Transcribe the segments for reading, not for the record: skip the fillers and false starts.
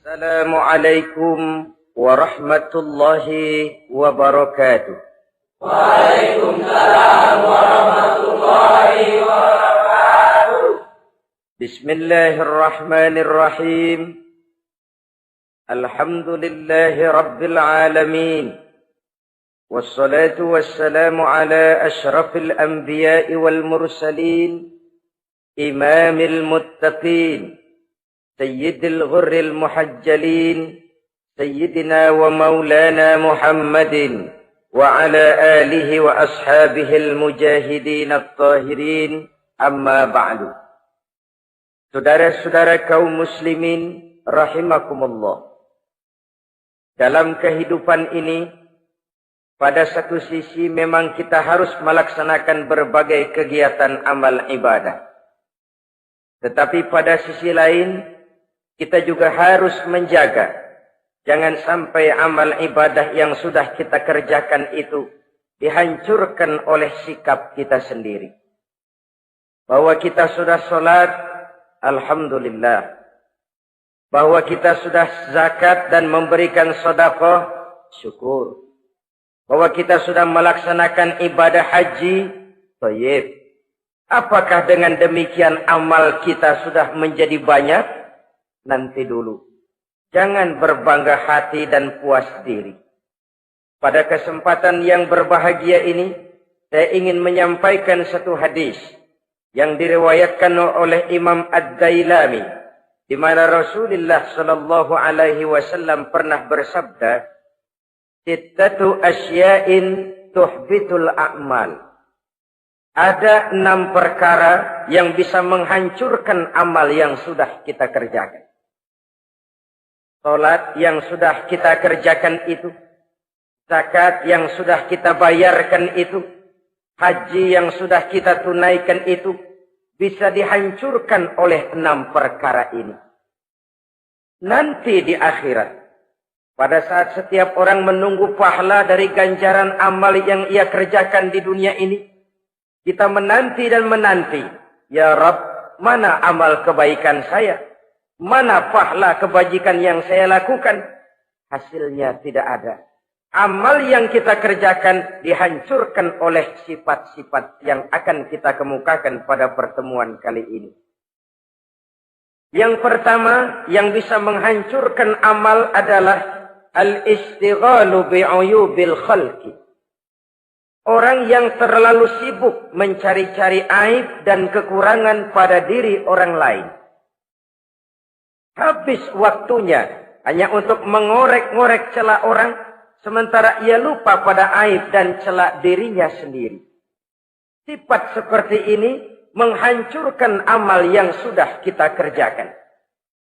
Assalamualaikum warahmatullahi wabarakatuh. Waalaikumsalam warahmatullahi wabarakatuh. Bismillahirrahmanirrahim. Alhamdulillahi rabbil alamin. Wassalatu wassalamu ala ashrafil anbiya'i wal mursalin. Imamil muttaqin. سيد الغر المحجلين سيدنا ومولانا محمد وعلى آله وأصحابه المجاهدين الطاهرين أما بعد. Saudara-saudara kaum muslimin rahimakumullah. Dalam kehidupan ini, pada satu sisi memang kita harus melaksanakan berbagai kegiatan amal ibadah. Tetapi pada sisi lain, kita juga harus menjaga, jangan sampai amal ibadah yang sudah kita kerjakan itu dihancurkan oleh sikap kita sendiri. Bahwa kita sudah sholat, alhamdulillah. Bahwa kita sudah zakat dan memberikan sedekah, syukur. Bahwa kita sudah melaksanakan ibadah haji, thayyib. Apakah dengan demikian amal kita sudah menjadi banyak? Nanti dulu. Jangan berbangga hati dan puas diri. Pada kesempatan yang berbahagia ini, saya ingin menyampaikan satu hadis yang diriwayatkan oleh Imam Ad-Dailami, di mana Rasulullah sallallahu alaihi wasallam pernah bersabda, "Sittatu asya'in tuhbitul a'mal." Ada 6 perkara yang bisa menghancurkan amal yang sudah kita kerjakan. Salat yang sudah kita kerjakan itu, zakat yang sudah kita bayarkan itu, haji yang sudah kita tunaikan itu, bisa dihancurkan oleh 6 perkara ini. Nanti di akhirat, pada saat setiap orang menunggu pahala dari ganjaran amal yang ia kerjakan di dunia ini, kita menanti dan menanti, ya Rabb, mana amal kebaikan saya? Mana pahala kebajikan yang saya lakukan? Hasilnya tidak ada. Amal yang kita kerjakan dihancurkan oleh sifat-sifat yang akan kita kemukakan pada pertemuan kali ini. Yang pertama yang bisa menghancurkan amal adalah al-istighalu bi'uyubil khalqi. Orang yang terlalu sibuk mencari-cari aib dan kekurangan pada diri orang lain. Habis waktunya hanya untuk mengorek-ngorek celah orang, sementara ia lupa pada aib dan celah dirinya sendiri. Sifat seperti ini menghancurkan amal yang sudah kita kerjakan.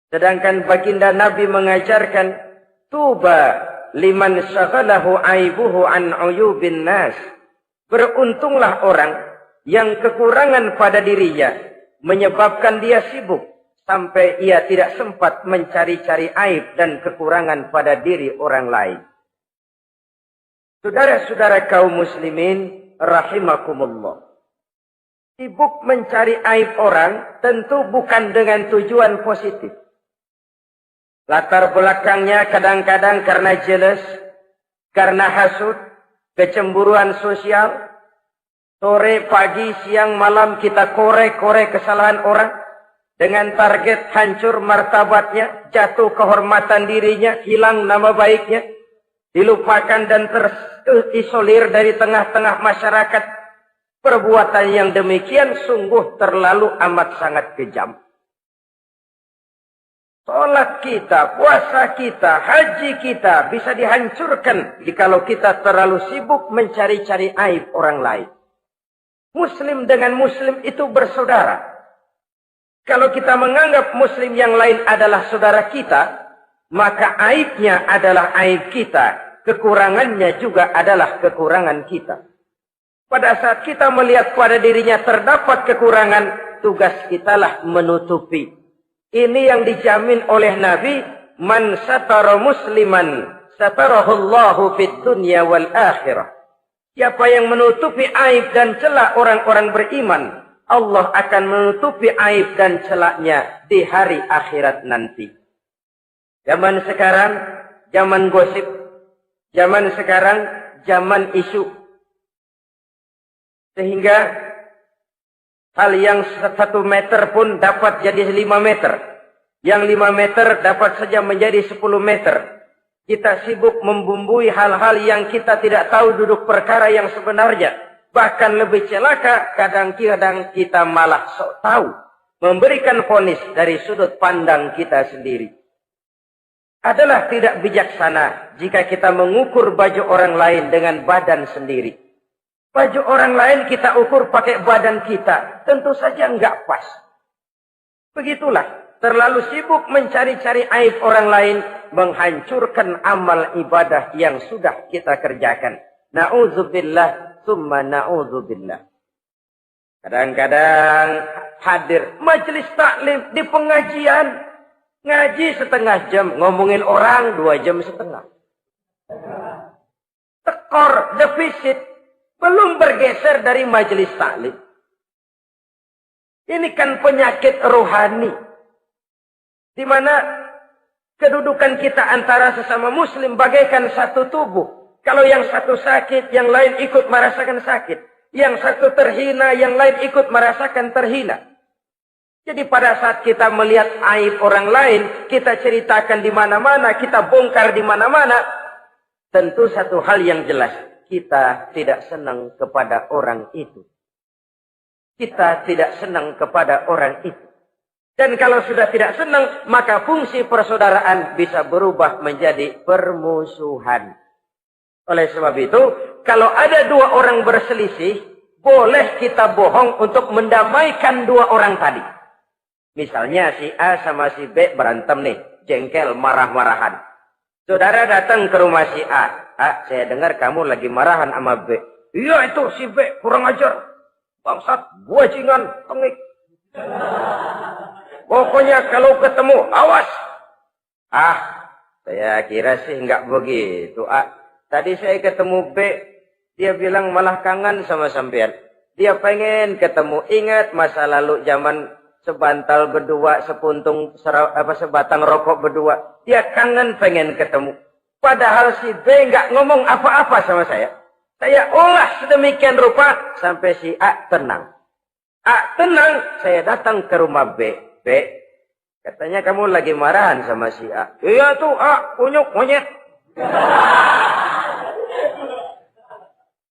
Sedangkan baginda Nabi mengajarkan, tuba liman syaghalahu aibuhu an uyubin nas. Beruntunglah orang yang kekurangan pada dirinya menyebabkan dia sibuk sampai ia tidak sempat mencari-cari aib dan kekurangan pada diri orang lain. Saudara-saudara kaum muslimin rahimakumullah. Sibuk mencari aib orang tentu bukan dengan tujuan positif. Latar belakangnya kadang-kadang karena jealous, karena hasud, kecemburuan sosial. Sore, pagi, siang, malam kita korek-korek kesalahan orang. Dengan target hancur martabatnya, jatuh kehormatan dirinya, hilang nama baiknya, dilupakan dan terisolir dari tengah-tengah masyarakat. Perbuatan yang demikian sungguh terlalu amat sangat kejam. Salat kita, puasa kita, haji kita bisa dihancurkan jikalau kita terlalu sibuk mencari-cari aib orang lain. Muslim dengan muslim itu bersaudara. Kalau kita menganggap muslim yang lain adalah saudara kita, maka aibnya adalah aib kita, kekurangannya juga adalah kekurangan kita. Pada saat kita melihat pada dirinya terdapat kekurangan, tugas kitalah menutupi. Ini yang dijamin oleh Nabi, man satara musliman satarahullahu fid dunya wal akhirah. Siapa yang menutupi aib dan celah orang-orang beriman, Allah akan menutupi aib dan celaknya di hari akhirat nanti. Zaman sekarang, zaman gosip. Zaman sekarang, zaman isu. Sehingga hal yang 1 meter pun dapat jadi 5 meter. Yang 5 meter dapat saja menjadi 10 meter. Kita sibuk membumbui hal-hal yang kita tidak tahu duduk perkara yang sebenarnya. Bahkan lebih celaka, kadang-kadang kita malah sok tahu. Memberikan vonis dari sudut pandang kita sendiri. Adalah tidak bijaksana jika kita mengukur baju orang lain dengan badan sendiri. Baju orang lain kita ukur pakai badan kita. Tentu saja enggak pas. Begitulah. Terlalu sibuk mencari-cari aib orang lain. Menghancurkan amal ibadah yang sudah kita kerjakan. Na'udzubillah. Summa na'udzubillah. Kadang-kadang hadir majelis taklim di pengajian. Ngaji setengah jam. Ngomongin orang 2 jam setengah. Tekor, defisit. Belum bergeser dari majelis taklim. Ini kan penyakit rohani. Di mana kedudukan kita antara sesama muslim bagaikan satu tubuh. Kalau yang satu sakit, yang lain ikut merasakan sakit. Yang satu terhina, yang lain ikut merasakan terhina. Jadi pada saat kita melihat aib orang lain, kita ceritakan di mana-mana, kita bongkar di mana-mana. Tentu satu hal yang jelas. Kita tidak senang kepada orang itu. Kita tidak senang kepada orang itu. Dan kalau sudah tidak senang, maka fungsi persaudaraan bisa berubah menjadi permusuhan. Oleh sebab itu, kalau ada 2 orang berselisih, boleh kita bohong untuk mendamaikan 2 orang tadi. Misalnya si A sama si B berantem nih, jengkel, marah-marahan. Saudara datang ke rumah si A. A, saya dengar kamu lagi marahan sama B. Iya itu si B, kurang ajar. Bangsat, bajingan, tengik. Pokoknya kalau ketemu, awas. Ah, saya kira sih enggak begitu. A, tadi saya ketemu B, dia bilang malah kangen sama sampean. Dia pengen ketemu, ingat masa lalu zaman sebantal berdua, sebatang rokok berdua. Dia kangen pengen ketemu. Padahal si B enggak ngomong apa-apa sama saya. Saya olah sedemikian rupa sampai si A tenang. A tenang, saya datang ke rumah B. B, katanya kamu lagi marahan sama si A. Iya tuh A, kunyuk, monyet.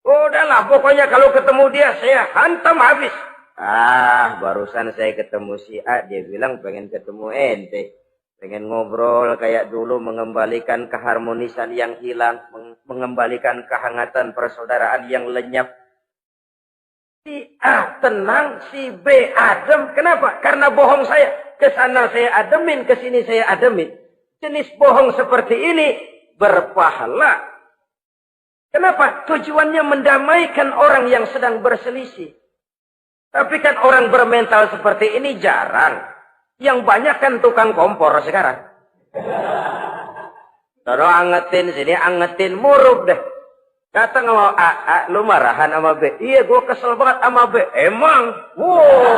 Udahlah, pokoknya kalau ketemu dia saya hantam habis. Ah, barusan saya ketemu si A, dia bilang pengen ketemu ente. Pengen ngobrol kayak dulu, mengembalikan keharmonisan yang hilang, mengembalikan kehangatan persaudaraan yang lenyap. Si A tenang, si B adem. Kenapa? Karena bohong saya. Kesana saya ademin, kesini saya ademin. Jenis bohong seperti ini berpahala. Kenapa? Tujuannya mendamaikan orang yang sedang berselisih. Tapi kan orang bermental seperti ini jarang. Yang banyak kan tukang kompor sekarang. Taruh angetin, sini angetin, murub deh. Datang sama A, lu marahan sama B. Iya, gue kesel banget sama B. Emang? Wow.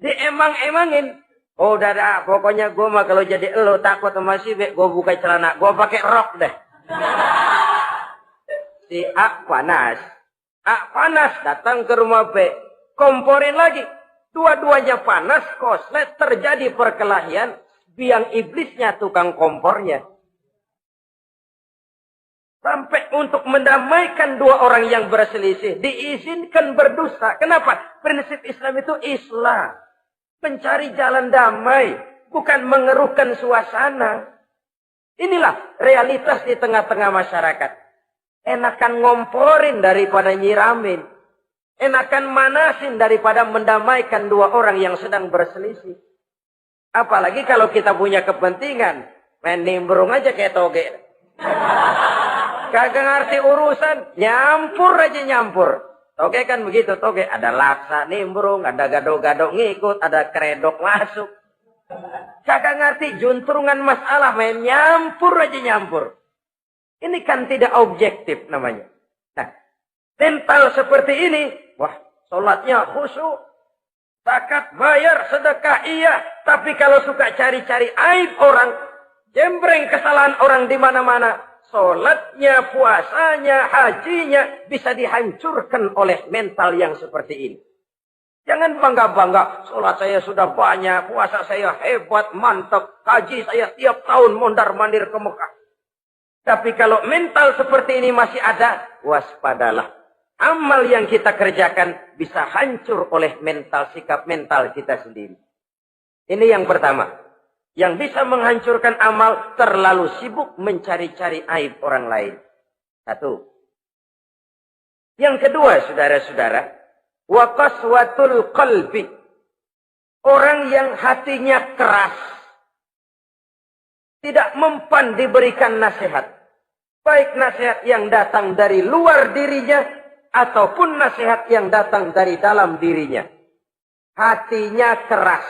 Diemang-emangin. Oh, udah, pokoknya gue mah kalau jadi elu takut sama si B, gue buka celana, gue pakai rok deh. Si A panas. A panas, datang ke rumah B. Komporin lagi. Dua-duanya panas, koslet, terjadi perkelahian. Biang iblisnya tukang kompornya. Sampai untuk mendamaikan 2 orang yang berselisih. Diizinkan berdusta. Kenapa? Prinsip Islam itu Islam. Mencari jalan damai. Bukan mengeruhkan suasana. Inilah realitas di tengah-tengah masyarakat. Enakan ngomporin daripada nyiramin. Enakan manasin daripada mendamaikan 2 orang yang sedang berselisih. Apalagi kalau kita punya kepentingan. Main nimbrung aja kayak toge. Kagak ngerti urusan. Nyampur aja nyampur. Toge kan begitu. Toge ada laksa nimbrung. Ada gado-gado ngikut. Ada kredok masuk. Kagak ngerti juntrungan masalah. Main nyampur aja nyampur. Ini kan tidak objektif namanya. Nah, mental seperti ini. Wah, sholatnya khusyuk. Zakat bayar, sedekah iya. Tapi kalau suka cari-cari aib orang, jembreng kesalahan orang di mana-mana, sholatnya, puasanya, hajinya bisa dihancurkan oleh mental yang seperti ini. Jangan bangga-bangga, sholat saya sudah banyak, puasa saya hebat, mantap, haji saya tiap tahun mondar-mandir ke Mekah. Tapi kalau mental seperti ini masih ada, waspadalah. Amal yang kita kerjakan bisa hancur oleh mental, sikap mental kita sendiri. Ini yang pertama. Yang bisa menghancurkan amal, terlalu sibuk mencari-cari aib orang lain. Satu. Yang kedua, saudara-saudara, wa qaswatul qalbi. Orang yang hatinya keras, tidak mempan diberikan nasihat. Baik nasihat yang datang dari luar dirinya, ataupun nasihat yang datang dari dalam dirinya. Hatinya keras.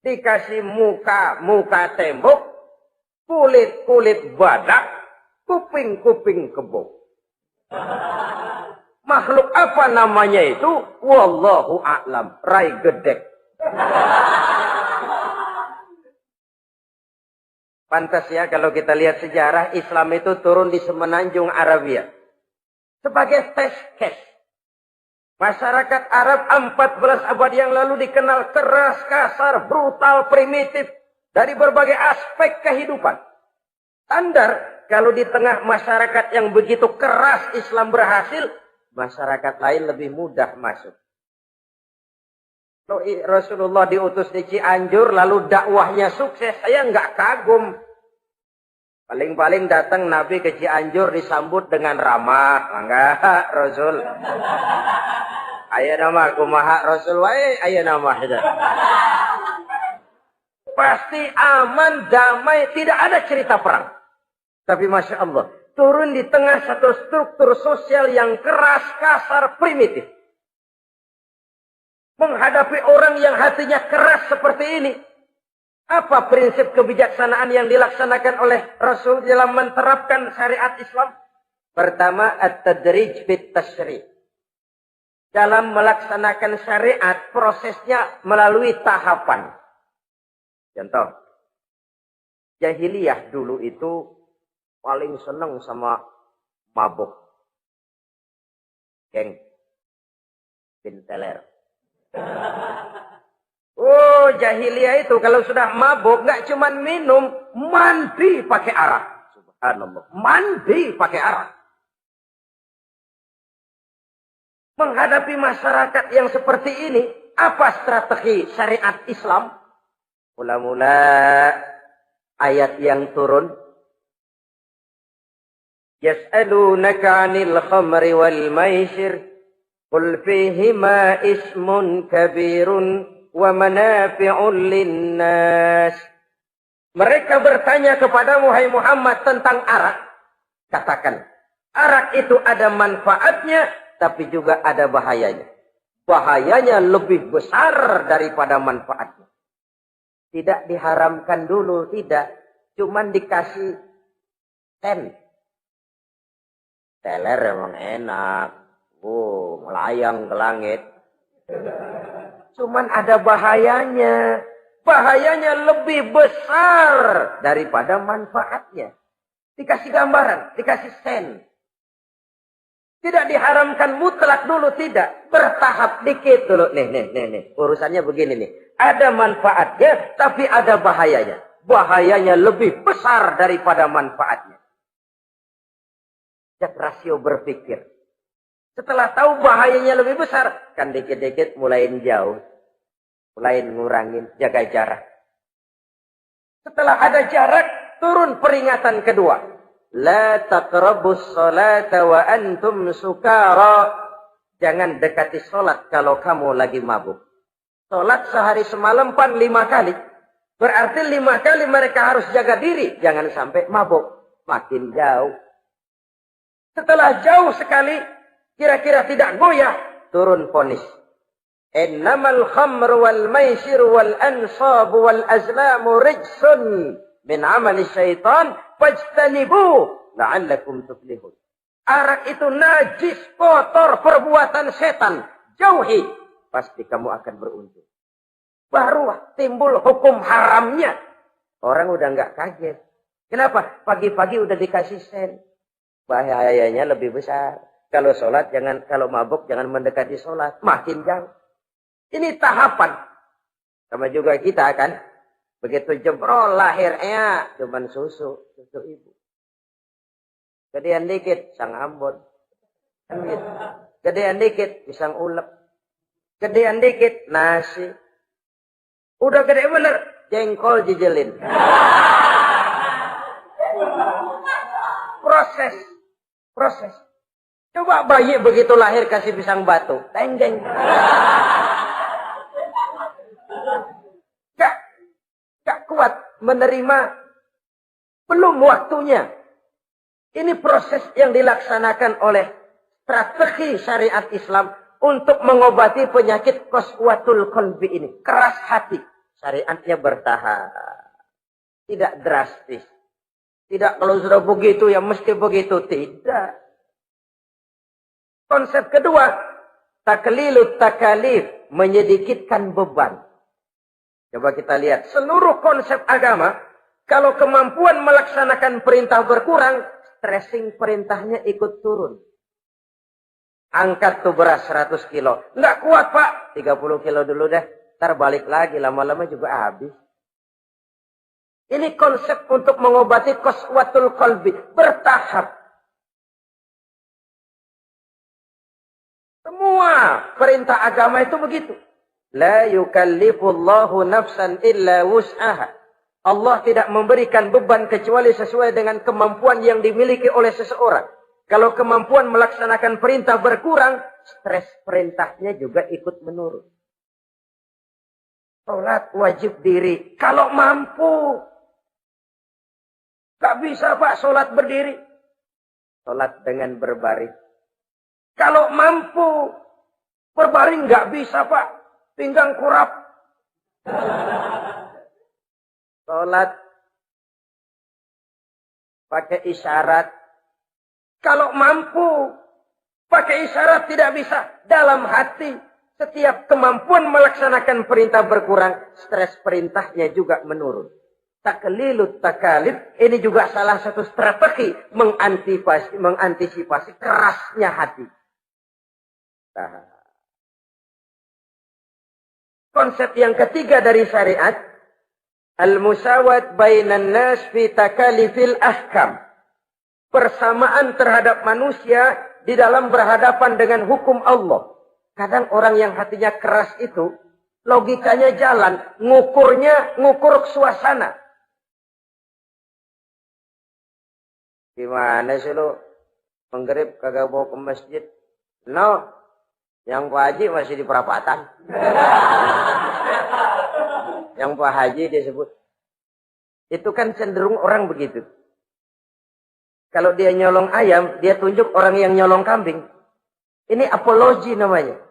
Dikasih muka tembok, kulit badak, kuping kebo. Makhluk apa namanya itu? Wallahu a'lam. Rai gedek. Pantas ya kalau kita lihat sejarah, Islam itu turun di semenanjung Arabia. Sebagai test case. Masyarakat Arab 14 abad yang lalu dikenal keras, kasar, brutal, primitif. Dari berbagai aspek kehidupan. Standar, kalau di tengah masyarakat yang begitu keras Islam berhasil, masyarakat lain lebih mudah masuk. Rasulullah diutus di Cianjur, lalu dakwahnya sukses, saya nggak kagum. Paling-paling datang Nabi ke Cianjur disambut dengan ramah. Enggak, Rasul. Ayo nama kumaha Rasul wae, ayo nama itu. Pasti aman, damai, tidak ada cerita perang. Tapi Masya Allah, turun di tengah satu struktur sosial yang keras, kasar, primitif. Menghadapi orang yang hatinya keras seperti ini. Apa prinsip kebijaksanaan yang dilaksanakan oleh Rasul dalam menerapkan syariat Islam? Pertama, at-tadrij fit tasyri'. Dalam melaksanakan syariat, prosesnya melalui tahapan. Contoh, jahiliyah dulu itu paling senang sama mabuk. Geng. Binteler. Oh, jahiliyah itu kalau sudah mabuk nggak cuma minum, mandi pakai arak. Subhanallah, mandi pakai arak. Menghadapi masyarakat yang seperti ini, apa strategi syariat Islam? Mula-mula ayat yang turun. Yas'alunaka 'anil khamri wal maisir, qul fihima ismun kabirun wa manafi'un linnas. Mereka bertanya kepadamu, hai Muhammad, tentang arak. Katakan, arak itu ada manfaatnya, tapi juga ada bahayanya. Bahayanya lebih besar daripada manfaatnya. Tidak diharamkan dulu, tidak. Cuman dikasih sen. Teler emang enak. Oh, melayang ke langit. Cuman ada bahayanya. Bahayanya lebih besar daripada manfaatnya. Dikasih gambaran, dikasih sen. Tidak diharamkan mutlak dulu, tidak. Bertahap dikit dulu. Nih. Urusannya begini nih. Ada manfaatnya, tapi ada bahayanya. Bahayanya lebih besar daripada manfaatnya. Jak rasio berpikir. Setelah tahu bahayanya lebih besar, kan dikit-dikit mulain jauh. Mulain ngurangin, jaga jarak. Setelah ada jarak, turun peringatan kedua. La taqrabus salata wa antum sukara. Jangan dekati solat kalau kamu lagi mabuk. Solat sehari semalam 5 kali. Berarti 5 kali mereka harus jaga diri. Jangan sampai mabuk. Makin jauh. Setelah jauh sekali, kira-kira tidak goyah, turun vonis. Innamal khamru wal maisir wal ansab wal azlamu rijsun min amali syaitan fajtanibu la'allakum tuflihun. Arak itu najis, kotor, perbuatan setan. Jauhi. pasti kamu akan beruntung. Baru timbul hukum haramnya. Orang udah nggak kaget. Kenapa? Pagi-pagi udah dikasih sen. Bahayanya lebih besar. Kalau sholat jangan, kalau mabuk jangan mendekati sholat. Makin jauh. Ini tahapan. Sama juga kita kan. Begitu jebrol lahirnya cuman susu ibu. Gedean dikit sang Ambon. Kan gitu. Gedean dikit pisang ulek. Gedean dikit nasi. Udah gede bener jengkol jijelin. Proses. Coba bayi begitu lahir kasih pisang batu. Teng-teng. Gak kuat menerima. Belum waktunya. Ini proses yang dilaksanakan oleh strategi syariat Islam untuk mengobati penyakit qaswatul qalbi ini. Keras hati. Syariatnya bertahap. Tidak drastis. Tidak kalau sudah begitu ya mesti begitu. Tidak. Konsep kedua. Taklilut takalif. Menyedikitkan beban. Coba kita lihat. Seluruh konsep agama. Kalau kemampuan melaksanakan perintah berkurang. Stressing perintahnya ikut turun. Angkat tuh beras 100 kilo. Nggak kuat pak. 30 kilo dulu deh. Ntar balik lagi. Lama-lama juga habis. Ini konsep untuk mengobati qaswatul qalbi. Bertahap. Semua perintah agama itu begitu. La yukallifullahu nafsan illa wus'aha. Allah tidak memberikan beban kecuali sesuai dengan kemampuan yang dimiliki oleh seseorang. Kalau kemampuan melaksanakan perintah berkurang, stres perintahnya juga ikut menurun. Sholat wajib diri. Kalau mampu. Gak bisa pak sholat berdiri. Sholat dengan berbaring. Kalau mampu. Berbaring gak bisa pak. Pinggang kurap. Sholat. Pakai isyarat. Kalau mampu. Pakai isyarat tidak bisa. Dalam hati. Setiap kemampuan melaksanakan perintah berkurang. Stres perintahnya juga menurun. Taklilut takalif. Ini juga salah satu strategi. Mengantisipasi kerasnya hati. Nah. Konsep yang ketiga dari syariat. Al-musawat bainan nas fi takalifil ahkam. Persamaan terhadap manusia di dalam berhadapan dengan hukum Allah. Kadang orang yang hatinya keras itu, logikanya jalan, ngukur suasana. Gimana sih lu? Menggerib kagak bawa ke masjid? No, yang Pak Haji masih di perapatan. Yang Pak Haji disebut. Itu kan cenderung orang begitu. Kalau dia nyolong ayam, dia tunjuk orang yang nyolong kambing. Ini apologi namanya.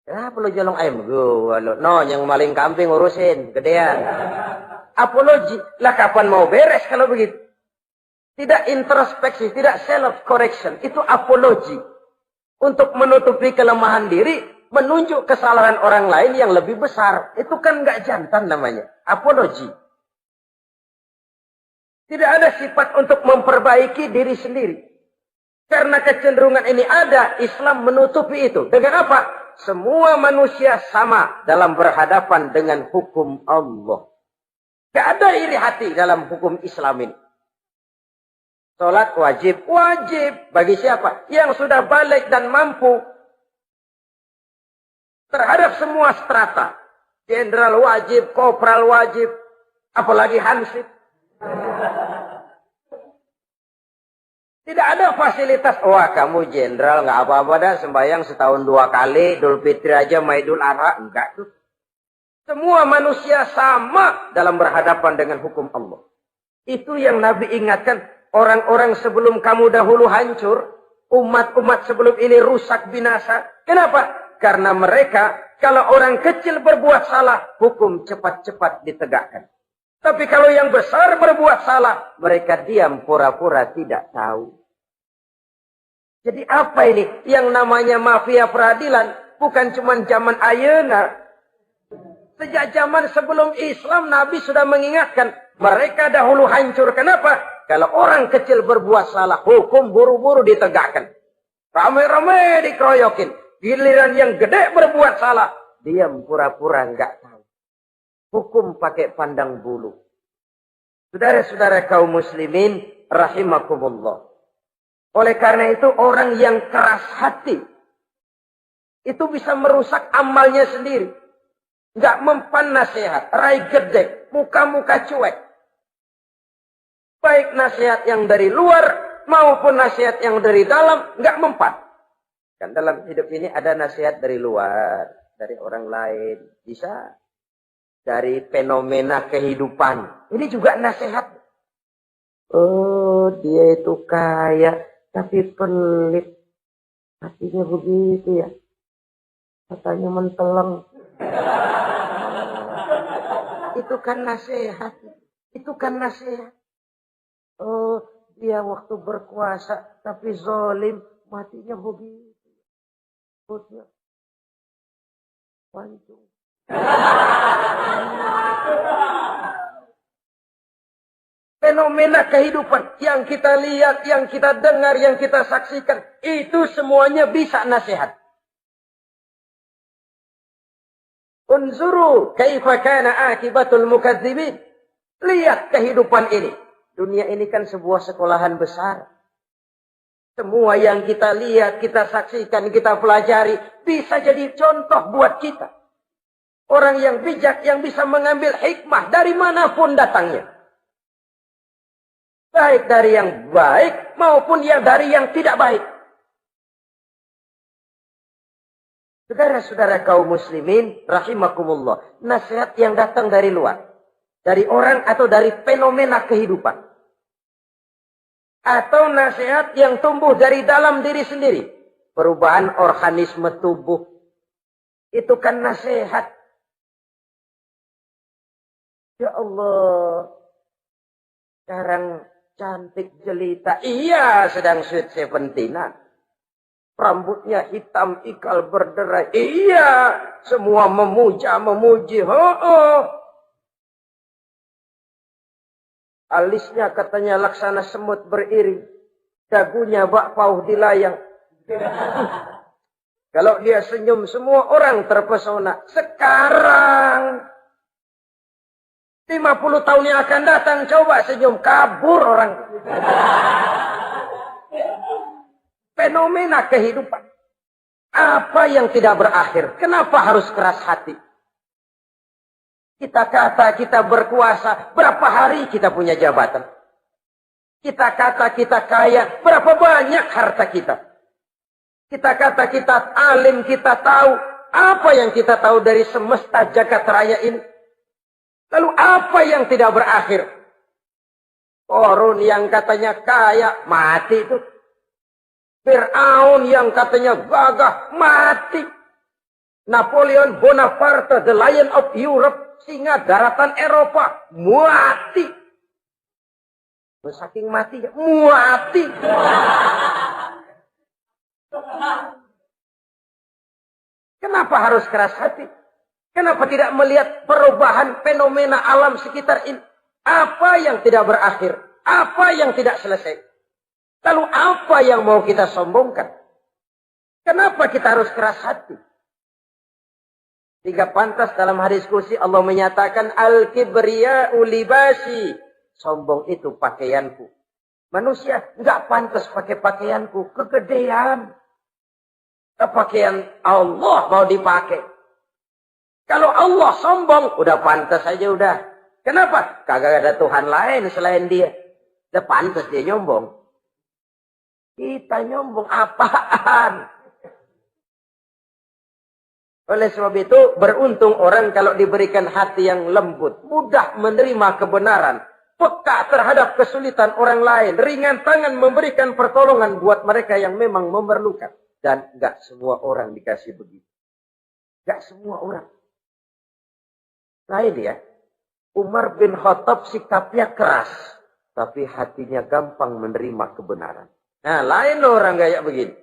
Kenapa lo nyolong ayam? No, yang maling kambing urusin. Gedean. Apologi. Lah kapan mau beres kalau begitu? Tidak introspeksi, tidak self-correction. Itu apologi. Untuk menutupi kelemahan diri, menunjuk kesalahan orang lain yang lebih besar. Itu kan nggak jantan namanya. Apologi. Tidak ada sifat untuk memperbaiki diri sendiri. Karena kecenderungan ini ada, Islam menutupi itu. Dengan apa? Semua manusia sama dalam berhadapan dengan hukum Allah. Tidak ada iri hati dalam hukum Islam ini. Salat wajib. Wajib. Bagi siapa? Yang sudah balik dan mampu. Terhadap semua strata. Jenderal wajib, kopral wajib. Apalagi hansip. Tidak ada fasilitas. Wah kamu jenderal nggak apa-apa dah. Sembahyang setahun 2 kali. Idul Fitri aja sama Idul Adha. Enggak tuh. Semua manusia sama dalam berhadapan dengan hukum Allah. Itu yang Nabi ingatkan. Orang-orang sebelum kamu dahulu hancur. Umat-umat sebelum ini rusak binasa. Kenapa? Karena mereka. Kalau orang kecil berbuat salah. Hukum cepat-cepat ditegakkan. Tapi kalau yang besar berbuat salah. Mereka diam pura-pura tidak tahu. Jadi apa ini? Yang namanya mafia peradilan. bukan cuma zaman ayeuna. Sejak zaman sebelum Islam, Nabi sudah mengingatkan. Mereka dahulu hancur. Kenapa? Kalau orang kecil berbuat salah, hukum buru-buru ditegakkan. Rame-rame dikeroyokin. Giliran yang gede berbuat salah, diam pura-pura enggak tahu. Hukum pakai pandang bulu. Saudara-saudara kaum muslimin, rahimakumullah. Oleh karena itu, orang yang keras hati, itu bisa merusak amalnya sendiri. Enggak mempan nasihat, rai gedek, muka-muka cuek. Baik nasihat yang dari luar maupun nasihat yang dari dalam, enggak mempan. Kan dalam hidup ini ada nasihat dari luar, dari orang lain, bisa dari fenomena kehidupan. Ini juga nasihat. Oh, dia itu kaya tapi pelit. Hatinya begitu ya. Katanya menteleng. Itu kan nasihat. Itu kan nasihat. Oh, dia waktu berkuasa tapi zalim, matinya begitu. Perutnya pancung. Fenomena kehidupan yang kita lihat, yang kita dengar, yang kita saksikan, itu semuanya bisa nasihat. Unzuru kaifa kana akibatul mukadzibin. Lihat kehidupan ini. Dunia ini kan sebuah sekolahan besar. Semua yang kita lihat, kita saksikan, kita pelajari, bisa jadi contoh buat kita. Orang yang bijak, yang bisa mengambil hikmah dari manapun datangnya. Baik dari yang baik, maupun dari yang tidak baik. Saudara-saudara kaum muslimin, rahimakumullah. Nasihat yang datang dari luar. Dari orang atau dari fenomena kehidupan. Atau nasihat yang tumbuh dari dalam diri sendiri. Perubahan organisme tubuh. Itu kan nasihat. Ya Allah. Sekarang cantik jelita. Iya, sedang sweet 17-an. Rambutnya hitam, ikal berderai. Iya, semua memuja, memuji. Alisnya katanya laksana semut beriring. Dagunya bak pauh dilayang. Kalau dia senyum, semua orang terpesona. Sekarang 50 tahun yang akan datang, coba senyum, kabur orang. Fenomena kehidupan. Apa yang tidak berakhir? Kenapa harus keras hati? Kita kata kita berkuasa, berapa hari kita punya jabatan? Kita kata kita kaya, berapa banyak harta kita? Kita kata kita alim, kita tahu. Apa yang kita tahu dari semesta jagat raya ini? Lalu apa yang tidak berakhir? Korun yang katanya kaya, mati itu. Fir'aun yang katanya gagah, mati. Napoleon Bonaparte, the Lion of Europe, singa daratan Eropa, mati. Saking mati, mati. Kenapa harus keras hati? Kenapa tidak melihat perubahan fenomena alam sekitar ini? Apa yang tidak berakhir? Apa yang tidak selesai? Lalu apa yang mau kita sombongkan? Kenapa kita harus keras hati? Tiga pantas dalam hadis kursi Allah menyatakan al-kibriya'u libasi. Sombong itu pakaianku. Manusia enggak pantas pakai pakaianku. Kegedean. Pakaian Allah mau dipakai. Kalau Allah sombong, udah pantas aja udah. Kenapa? Kagak ada Tuhan lain selain dia. Udah pantas dia nyombong. Kita nyombong apaan? Oleh sebab itu, beruntung orang kalau diberikan hati yang lembut, mudah menerima kebenaran, peka terhadap kesulitan orang lain, ringan tangan memberikan pertolongan buat mereka yang memang memerlukan. Dan enggak semua orang dikasih begitu. Enggak semua orang. Lain ya. Umar bin Khattab sikapnya keras, tapi hatinya gampang menerima kebenaran. Nah, lain loh orang kayak begini.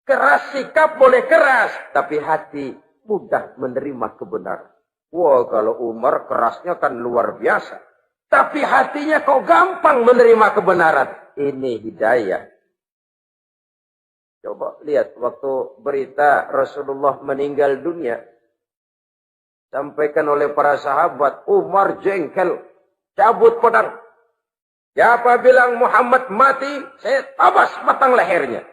Keras sikap boleh keras, tapi hati mudah menerima kebenaran. Wah, kalau Umar kerasnya kan luar biasa. Tapi hatinya kok gampang menerima kebenaran. Ini hidayah. Coba lihat waktu berita Rasulullah meninggal dunia. Sampaikan oleh para sahabat, Umar jengkel, cabut pedang. Siapa bilang Muhammad mati, saya tabas batang lehernya.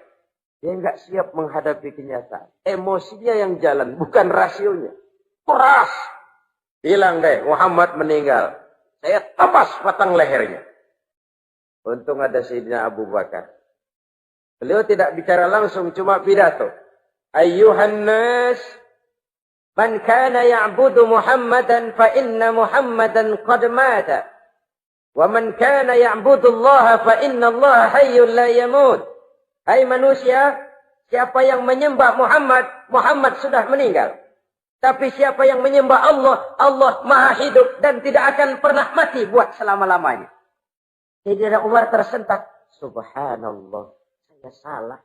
Dia enggak siap menghadapi kenyataan. Emosinya yang jalan, bukan rasionya. Keras. Bilang deh, Muhammad meninggal. Saya tabas batang lehernya. Untung ada Sayyidina Abu Bakar. Beliau tidak bicara langsung, cuma pidato. Ayyuhan nas, man kana ya'budu Muhammadan fa inna Muhammadan qad mata. Wa man kana ya'budu Allah fa inna Allah hayyun la yamut. Hai manusia, siapa yang menyembah Muhammad, Muhammad sudah meninggal. Tapi siapa yang menyembah Allah, Allah maha hidup dan tidak akan pernah mati buat selama-lamanya. Sayyidina Umar tersentak. Subhanallah, saya salah.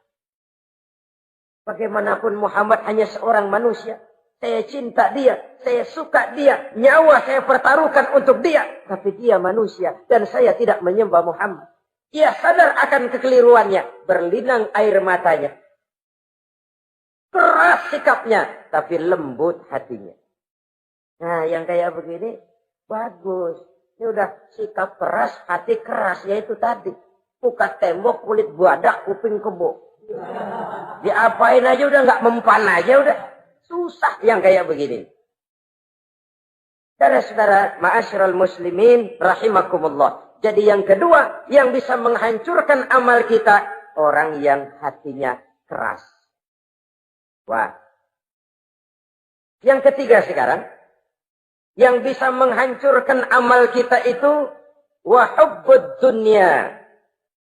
Bagaimanapun Muhammad hanya seorang manusia. Saya cinta dia, saya suka dia, nyawa saya pertaruhkan untuk dia. Tapi dia manusia dan saya tidak menyembah Muhammad. Ia sadar akan kekeliruannya, berlinang air matanya. Keras sikapnya, tapi lembut hatinya. Nah, yang kayak begini, bagus. Ini udah sikap keras, hati keras, yaitu tadi. Buka tembok, kulit buadak, kuping kebo. Diapain aja udah nggak mempan aja udah. Susah yang kayak begini. Saudara-saudara, ma'asyiral muslimin, rahimakumullah. Jadi yang kedua, yang bisa menghancurkan amal kita, orang yang hatinya keras. Wah. Yang ketiga sekarang, yang bisa menghancurkan amal kita itu, wa hubbud dunya.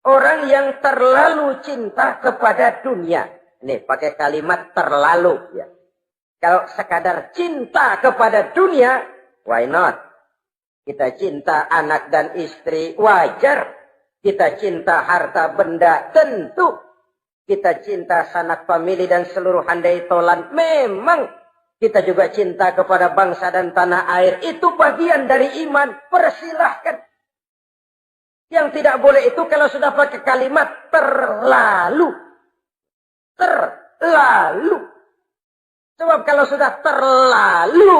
Orang yang terlalu cinta kepada dunia. Nih, pakai kalimat terlalu. Ya. Kalau sekadar cinta kepada dunia, why not? Kita cinta anak dan istri, wajar. Kita cinta harta benda, tentu. Kita cinta sanak famili dan seluruh handai tolan, memang. Kita juga cinta kepada bangsa dan tanah air. Itu bagian dari iman, persilahkan. Yang tidak boleh itu kalau sudah pakai kalimat terlalu. Terlalu. Sebab kalau sudah terlalu,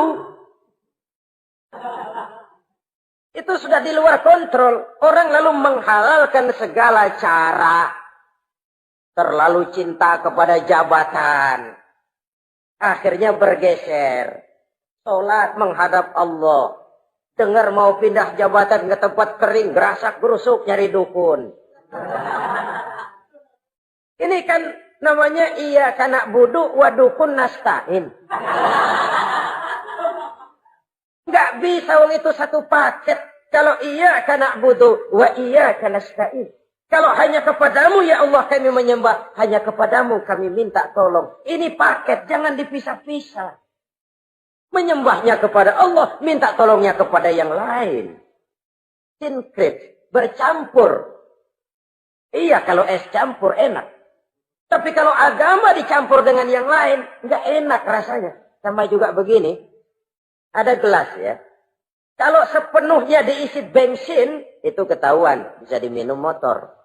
itu sudah di luar kontrol. Orang lalu menghalalkan segala cara. Terlalu cinta kepada jabatan. Akhirnya bergeser. Sholat menghadap Allah. Dengar mau pindah jabatan ke tempat kering. Gerasak gerusuk nyari dukun. Ini kan namanya iya kana budu wa dukun nasta'in. Nggak bisa wong itu satu paket. Kalau iya kana budu wa iya kana nasta'in. Kalau hanya kepadamu ya Allah kami menyembah. Hanya kepadamu kami minta tolong. Ini paket, jangan dipisah-pisah. Menyembahnya kepada Allah, minta tolongnya kepada yang lain. Sinkret, bercampur. Iya, kalau es campur enak. Tapi kalau agama dicampur dengan yang lain, nggak enak rasanya. Sama juga begini, ada gelas ya. Kalau sepenuhnya diisi bensin, itu ketahuan, bisa diminum motor.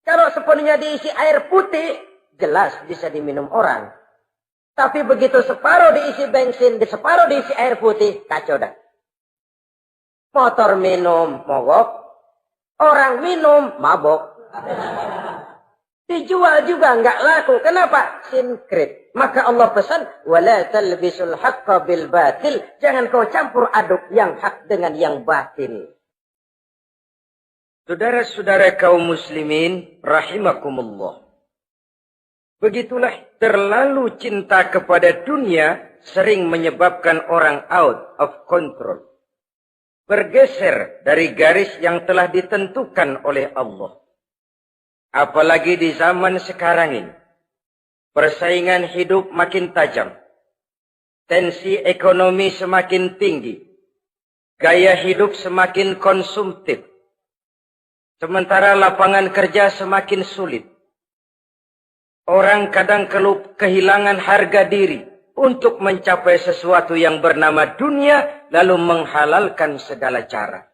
Kalau sepenuhnya diisi air putih, jelas bisa diminum orang. Tapi begitu separuh diisi bensin, separuh diisi air putih, kacau dah. Motor minum, mogok. Orang minum, mabok. Dijual juga nggak laku. Kenapa? Sinkret. Maka Allah pesan, wala talbisul haqqa bil batil. Jangan kau campur aduk yang hak dengan yang batil. Saudara-saudara kaum muslimin, rahimakumullah. Begitulah terlalu cinta kepada dunia sering menyebabkan orang out of control. Bergeser dari garis yang telah ditentukan oleh Allah. Apalagi di zaman sekarang ini. Persaingan hidup makin tajam. Tensi ekonomi semakin tinggi. Gaya hidup semakin konsumtif. Sementara lapangan kerja semakin sulit. Orang kadang kehilangan harga diri untuk mencapai sesuatu yang bernama dunia, lalu menghalalkan segala cara.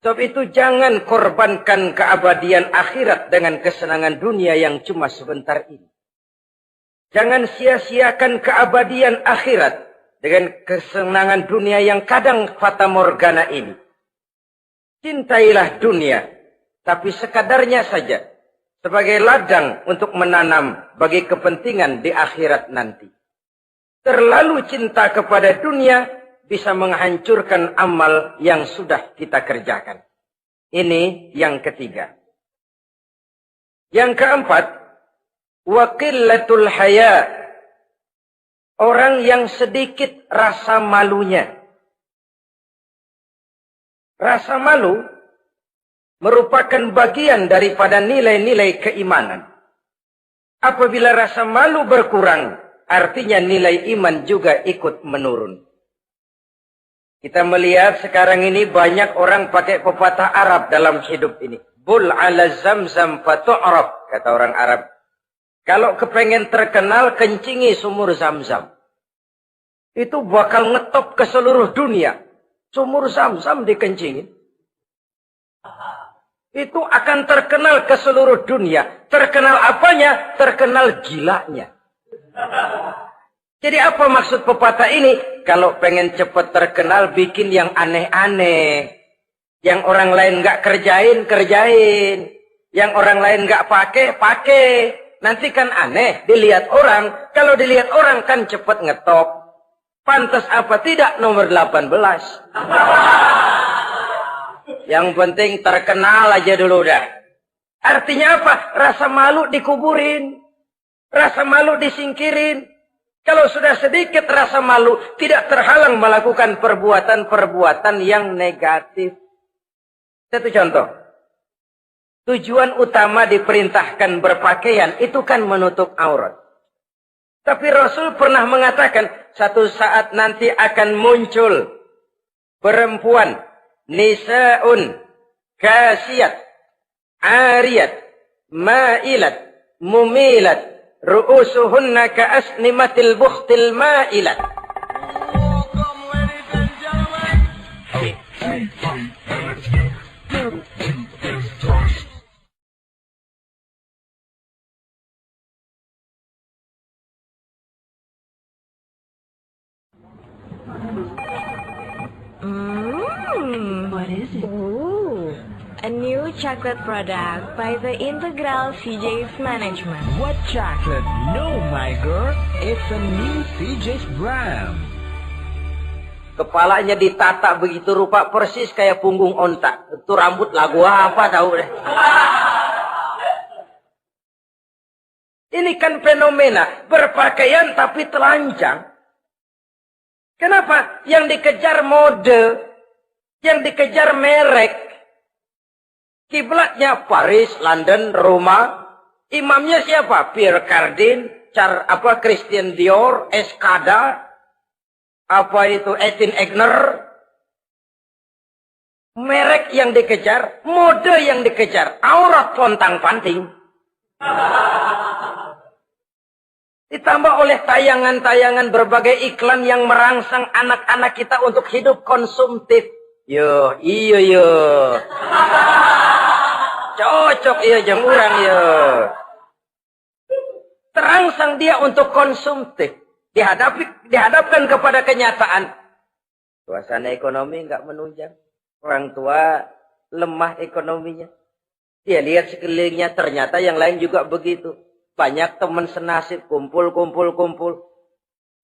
Sebab itu jangan korbankan keabadian akhirat dengan kesenangan dunia yang cuma sebentar ini. Jangan sia-siakan keabadian akhirat dengan kesenangan dunia yang kadang fata morgana ini. Cintailah dunia, tapi sekadarnya saja. Sebagai ladang untuk menanam bagi kepentingan di akhirat nanti. Terlalu cinta kepada dunia bisa menghancurkan amal yang sudah kita kerjakan. Ini yang ketiga. Yang keempat, waqillatul haya. Orang yang sedikit rasa malunya. Rasa malu merupakan bagian daripada nilai-nilai keimanan. Apabila rasa malu berkurang, artinya nilai iman juga ikut menurun. Kita melihat sekarang ini banyak orang pakai pepatah Arab dalam hidup ini. Bul ala zamzam fatu'raf, kata orang Arab. Kalau kepengen terkenal, kencingi sumur Zamzam. Itu bakal ngetop ke seluruh dunia. Sumur Zamzam dikencingin. Itu akan terkenal ke seluruh dunia. Terkenal apanya? Terkenal gilanya. Jadi apa maksud pepatah ini? Kalau pengen cepat terkenal, bikin yang aneh-aneh. Yang orang lain nggak kerjain, kerjain. Yang orang lain nggak pakai, pakai. Nanti kan aneh, dilihat orang. Kalau dilihat orang kan cepat ngetop. Pantas apa tidak nomor 18. Yang penting terkenal aja dulu dah. Artinya apa? Rasa malu dikuburin. Rasa malu disingkirin. Kalau sudah sedikit rasa malu, tidak terhalang melakukan perbuatan-perbuatan yang negatif. Satu contoh. Tujuan utama diperintahkan berpakaian itu kan menutup aurat. Tapi Rasul pernah mengatakan, satu saat nanti akan muncul perempuan, nisa'un, kasiyat, ariyat, ma'ilat, mumilat, ru'usuhunna ka'asnimatil bukhtil ma'ilat. What is it? Ooh, a new chocolate product by the Integral CJ's Management. What chocolate? No, my girl. It's a new CJ's brand. Kepalanya ditata begitu rupa persis kayak punggung onta. Itu rambut lagu apa tahu deh. Ini kan fenomena berpakaian tapi telanjang. Kenapa? Yang dikejar mode, yang dikejar merek. Kiblatnya Paris, London, Roma. Imamnya siapa? Pierre Cardin, Christian Dior, Escada, Etienne Egner. Merek yang dikejar, mode yang dikejar, aurat pontang-panting. Ditambah oleh tayangan-tayangan berbagai iklan yang merangsang anak-anak kita untuk hidup konsumtif. Yo, iyo yo. Cocok iya jeng urang yo. Terangsang dia untuk konsumtif. Dihadapkan kepada kenyataan. Suasana ekonomi enggak menunjang. Orang tua lemah ekonominya. Dia lihat sekelilingnya ternyata yang lain juga begitu. Banyak teman senasib kumpul.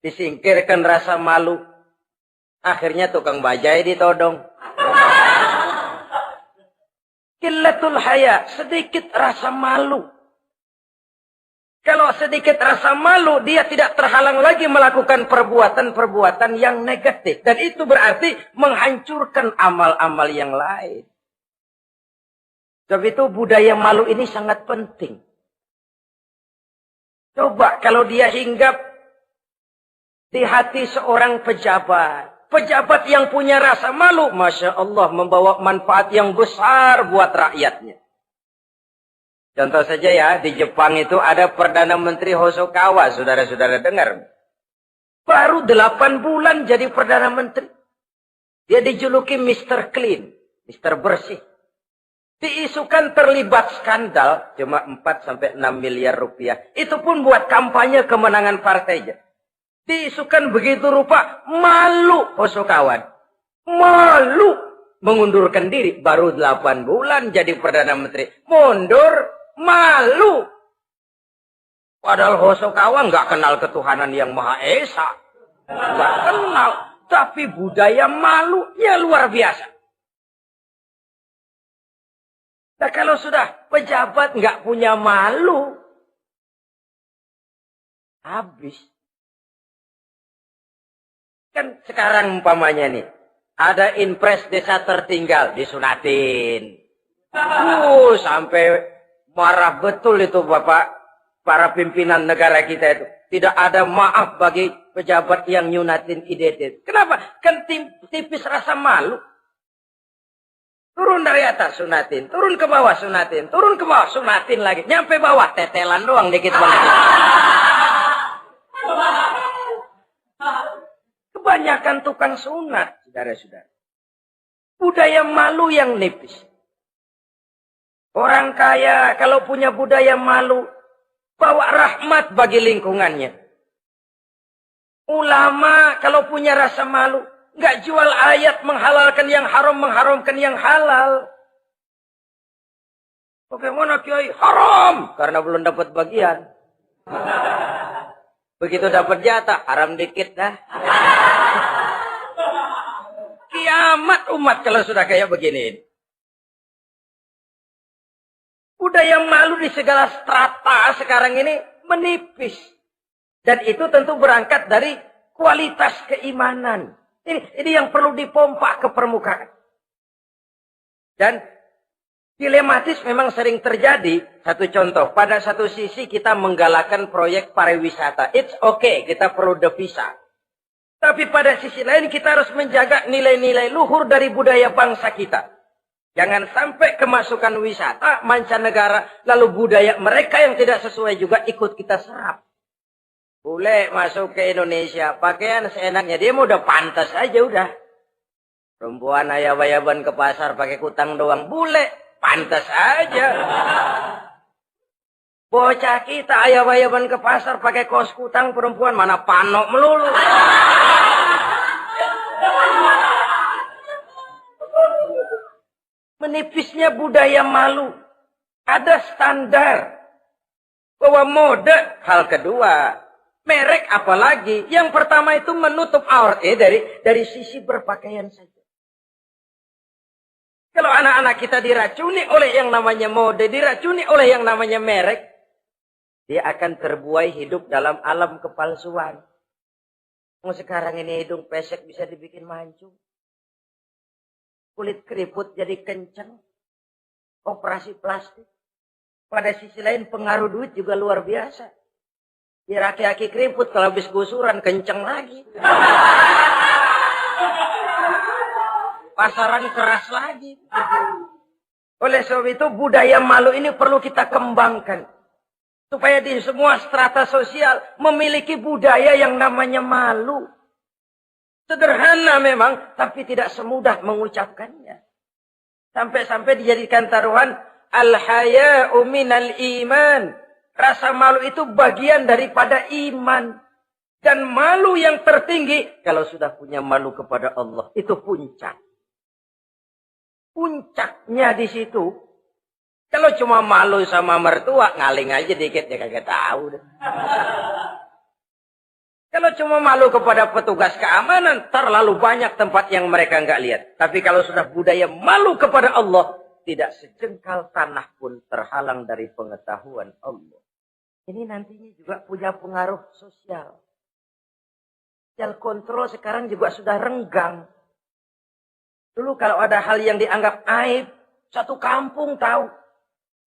Disingkirkan rasa malu. Akhirnya tukang bajai ditodong. Qillatul haya, sedikit rasa malu. Kalau sedikit rasa malu, dia tidak terhalang lagi melakukan perbuatan-perbuatan yang negatif. Dan itu berarti menghancurkan amal-amal yang lain. Sebab itu budaya malu ini sangat penting. Coba kalau dia hinggap di hati seorang pejabat. Pejabat yang punya rasa malu, Masya Allah, membawa manfaat yang besar buat rakyatnya. Contoh saja ya, di Jepang itu ada Perdana Menteri Hosokawa, saudara-saudara dengar. Baru 8 bulan jadi Perdana Menteri. Dia dijuluki Mr. Clean, Mr. Bersih. Diisukan terlibat skandal, cuma 4-6 miliar rupiah. Itu pun buat kampanye kemenangan partainya. Diisukan begitu rupa, malu Hosokawa. Malu mengundurkan diri, baru 8 bulan jadi Perdana Menteri. Mundur, malu. Padahal Hosokawa nggak kenal ketuhanan yang Maha Esa. Nggak kenal. Tapi budaya malunya luar biasa. Nah kalau sudah pejabat nggak punya malu, habis. Kan sekarang umpamanya nih, ada impres desa tertinggal, disunatin. Sampai marah betul itu Bapak, para pimpinan negara kita itu. Tidak ada maaf bagi pejabat yang nyunatin IDT. Kenapa? Kan tipis rasa malu. Turun dari atas sunatin, turun ke bawah sunatin, turun ke bawah sunatin lagi. Nyampe bawah tetelan doang dikit banget. Kebanyakan tukang sunat, saudara-saudara. Budaya malu yang nipis. Orang kaya kalau punya budaya malu, bawa rahmat bagi lingkungannya. Ulama kalau punya rasa malu, nggak jual ayat menghalalkan yang haram, mengharamkan yang halal. Bagaimana Kiai? Haram! Karena belum dapat bagian. Begitu dapat jatah, haram dikit dah. Kiamat umat kalau sudah kayak begini. Budaya malu di segala strata sekarang ini menipis. Dan itu tentu berangkat dari kualitas keimanan. Ini yang perlu dipompa ke permukaan. Dan dilematis memang sering terjadi. Satu contoh, pada satu sisi kita menggalakkan proyek pariwisata. It's okay, kita perlu devisa. Tapi pada sisi lain kita harus menjaga nilai-nilai luhur dari budaya bangsa kita. Jangan sampai kemasukan wisata mancanegara, lalu budaya mereka yang tidak sesuai juga ikut kita serap. Boleh masuk ke Indonesia, pakaian seenaknya, dia mau udah pantas aja udah. Perempuan ayab-ayaban ke pasar pakai kutang doang, boleh, pantas aja. Bocah kita ayab-ayaban ke pasar pakai kaos kutang, perempuan mana panok melulu. Menipisnya budaya malu. Ada standar. Bahwa mode, hal kedua. Merek apalagi. Yang pertama itu menutup aurat. Dari sisi berpakaian saja. Kalau anak-anak kita diracuni oleh yang namanya mode, diracuni oleh yang namanya merek, dia akan terbuai hidup dalam alam kepalsuan. Sekarang ini hidung pesek bisa dibikin mancung. Kulit keriput jadi kencang. Operasi plastik. Pada sisi lain pengaruh duit juga luar biasa. Ya laki-laki keriput kalau habis gusuran kencang lagi. Pasaran keras lagi. Oleh sebab itu budaya malu ini perlu kita kembangkan. Supaya di semua strata sosial memiliki budaya yang namanya malu. Sederhana memang, tapi tidak semudah mengucapkannya. Sampai-sampai dijadikan taruhan, al-haya'u minal iman. Rasa malu itu bagian daripada iman. Dan malu yang tertinggi, kalau sudah punya malu kepada Allah, itu puncak. Puncaknya di situ. Kalau cuma malu sama mertua, ngaling aja dikit, ya kagak tahu deh. Kalau cuma malu kepada petugas keamanan, terlalu banyak tempat yang mereka nggak lihat. Tapi kalau sudah budaya malu kepada Allah, tidak sejengkal tanah pun terhalang dari pengetahuan Allah. Ini nantinya juga punya pengaruh sosial. Sosial kontrol sekarang juga sudah renggang. Dulu kalau ada hal yang dianggap aib, satu kampung tahu.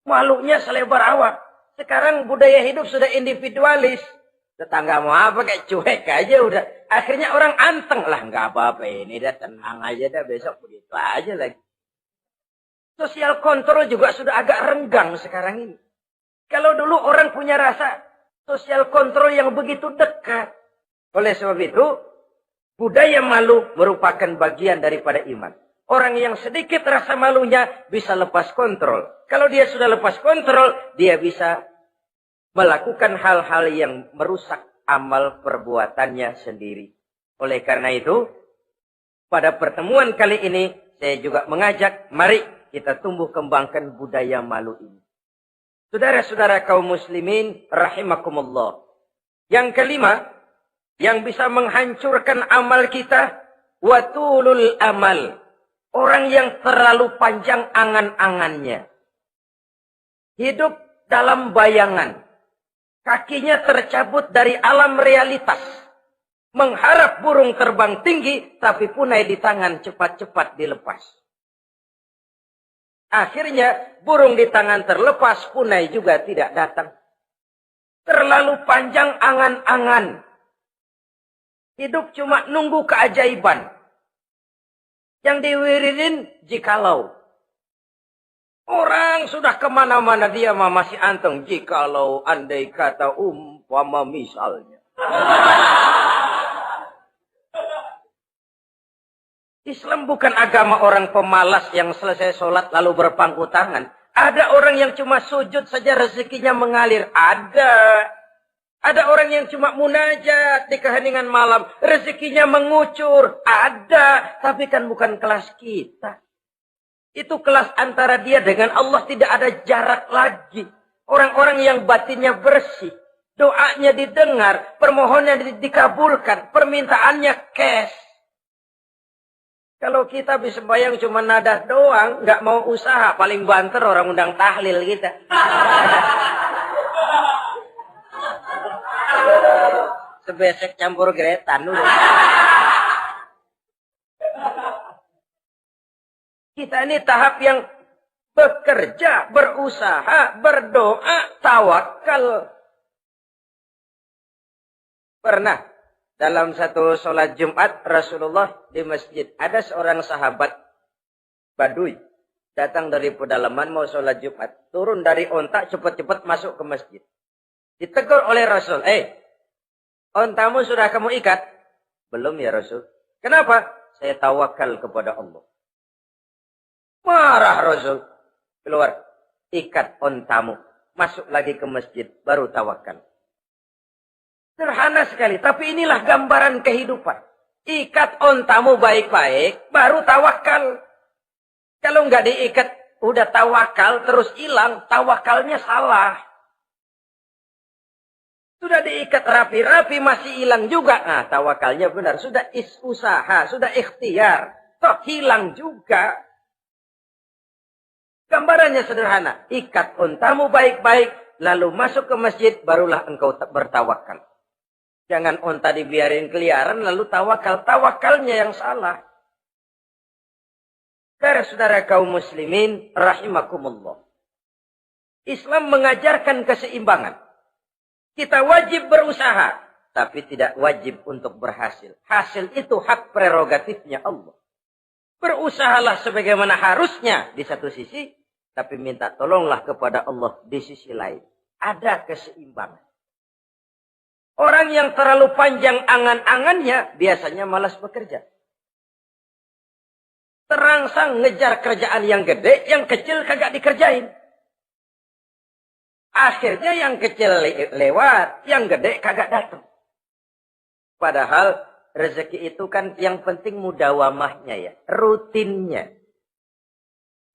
Malunya selebar awak. Sekarang budaya hidup sudah individualis. Tetangga mau apa kayak cuek aja udah. Akhirnya orang anteng lah. Nggak apa-apa ini dah tenang aja dah. Besok begitu aja lagi. Sosial kontrol juga sudah agak renggang sekarang ini. Kalau dulu orang punya rasa sosial kontrol yang begitu dekat. Oleh sebab itu, budaya malu merupakan bagian daripada iman. Orang yang sedikit rasa malunya bisa lepas kontrol. Kalau dia sudah lepas kontrol, dia bisa melakukan hal-hal yang merusak amal perbuatannya sendiri. Oleh karena itu, pada pertemuan kali ini, saya juga mengajak, mari kita tumbuh kembangkan budaya malu ini. Saudara-saudara kaum muslimin, rahimakumullah. Yang kelima, yang bisa menghancurkan amal kita, watulul amal. Orang yang terlalu panjang angan-angannya. Hidup dalam bayangan. Kakinya tercabut dari alam realitas. Mengharap burung terbang tinggi, tapi punai di tangan cepat-cepat dilepas. Akhirnya burung di tangan terlepas, punai juga tidak datang. Terlalu panjang angan-angan. Hidup cuma nunggu keajaiban. Yang diwiridin jikalau. Orang sudah kemana-mana dia masih anteng. Jikalau, andai kata, umpama misalnya. Islam bukan agama orang pemalas yang selesai sholat lalu berpangku tangan. Ada orang yang cuma sujud saja rezekinya mengalir. Ada orang yang cuma munajat di keheningan malam. Rezekinya mengucur. Ada. Tapi kan bukan kelas kita. Itu kelas antara dia dengan Allah, tidak ada jarak lagi. Orang-orang yang batinnya bersih. Doanya didengar. Permohonannya dikabulkan. Permintaannya cash. Kalau kita bisa bayang cuma nadah doang, nggak mau usaha, paling banter orang undang tahlil kita. Sebesek campur geretan dulu. Kita ini tahap yang bekerja, berusaha, berdoa, tawakal. Pernah dalam satu sholat Jumat Rasulullah di masjid, ada seorang sahabat Baduy datang dari pedalaman mau sholat Jumat, turun dari onta cepat-cepat masuk ke masjid. Ditegur oleh Rasul, ontamu sudah kamu ikat? Belum ya Rasul. Kenapa? Saya tawakal kepada Allah. Marah Rasul. Keluar, ikat ontamu, masuk lagi ke masjid, baru tawakal. Sederhana sekali, tapi inilah gambaran kehidupan. Ikat ontamu baik-baik, baru tawakal. Kalau nggak diikat, udah tawakal, terus hilang, tawakalnya salah. Sudah diikat rapi-rapi, masih hilang juga. Nah, tawakalnya benar. Sudah usaha, sudah ikhtiar. Toh hilang juga. Gambarannya sederhana. Ikat ontamu baik-baik, lalu masuk ke masjid, barulah engkau bertawakal. Jangan onta dibiarin keliaran lalu tawakal. Tawakalnya yang salah. Saudara kaum muslimin rahimakumullah. Islam mengajarkan keseimbangan. Kita wajib berusaha, tapi tidak wajib untuk berhasil. Hasil itu hak prerogatifnya Allah. Berusahalah sebagaimana harusnya di satu sisi, tapi minta tolonglah kepada Allah di sisi lain. Ada keseimbangan. Orang yang terlalu panjang angan-angannya biasanya malas bekerja. Terangsang ngejar kerjaan yang gede, yang kecil kagak dikerjain. Akhirnya yang kecil lewat, yang gede kagak datang. Padahal rezeki itu kan yang penting mudawamahnya ya, rutinnya.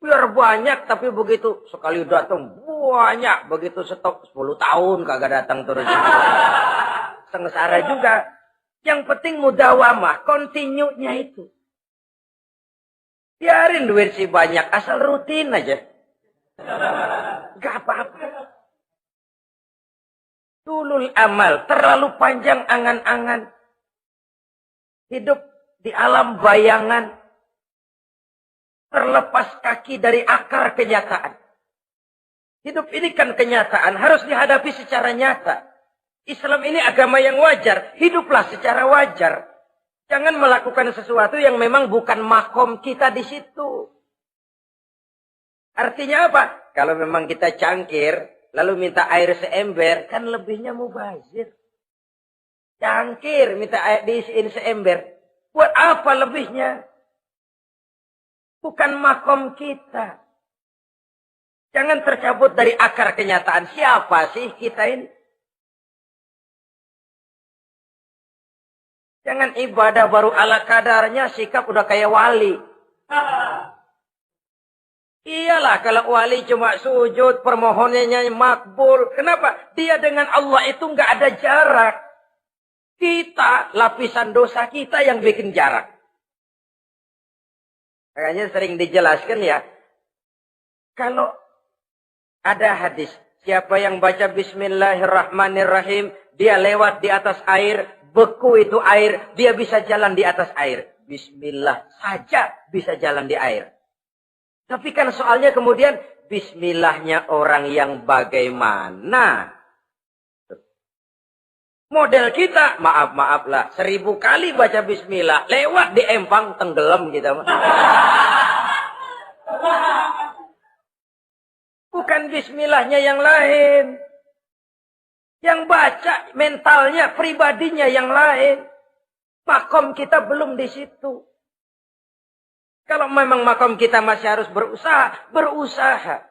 Biar banyak tapi begitu sekali datang banyak, begitu stok 10 tahun kagak datang terus. Sengsara juga. Yang penting mudawamah, continue-nya itu. Biarin duit sih banyak, asal rutin aja. Gak apa-apa. Tulul amal, terlalu panjang angan-angan. Hidup di alam bayangan. Terlepas kaki dari akar kenyataan. Hidup ini kan kenyataan, harus dihadapi secara nyata. Islam ini agama yang wajar. Hiduplah secara wajar. Jangan melakukan sesuatu yang memang bukan makom kita di situ. Artinya apa? Kalau memang kita cangkir, lalu minta air seember, kan lebihnya mubazir. Cangkir minta air diisiin seember. Buat apa lebihnya? Bukan makom kita. Jangan tercabut dari akar kenyataan. Siapa sih kita ini? Jangan ibadah baru ala kadarnya, sikap udah kayak wali. Iyalah kalau wali cuma sujud, permohonannya makbul. Kenapa? Dia dengan Allah itu nggak ada jarak. Kita, lapisan dosa kita yang bikin jarak. Makanya sering dijelaskan ya. Kalau ada hadis, siapa yang baca Bismillahirrahmanirrahim, dia lewat di atas air, beku itu air, dia bisa jalan di atas air. Bismillah saja bisa jalan di air. Tapi kan soalnya kemudian, Bismillahnya orang yang bagaimana? Model kita, maaf lah, 1000 kali baca Bismillah, lewat di empang, tenggelam kita. Bukan Bismillahnya yang lain. Yang baca mentalnya, pribadinya yang lain. Makom kita belum di situ. Kalau memang makom kita masih harus berusaha.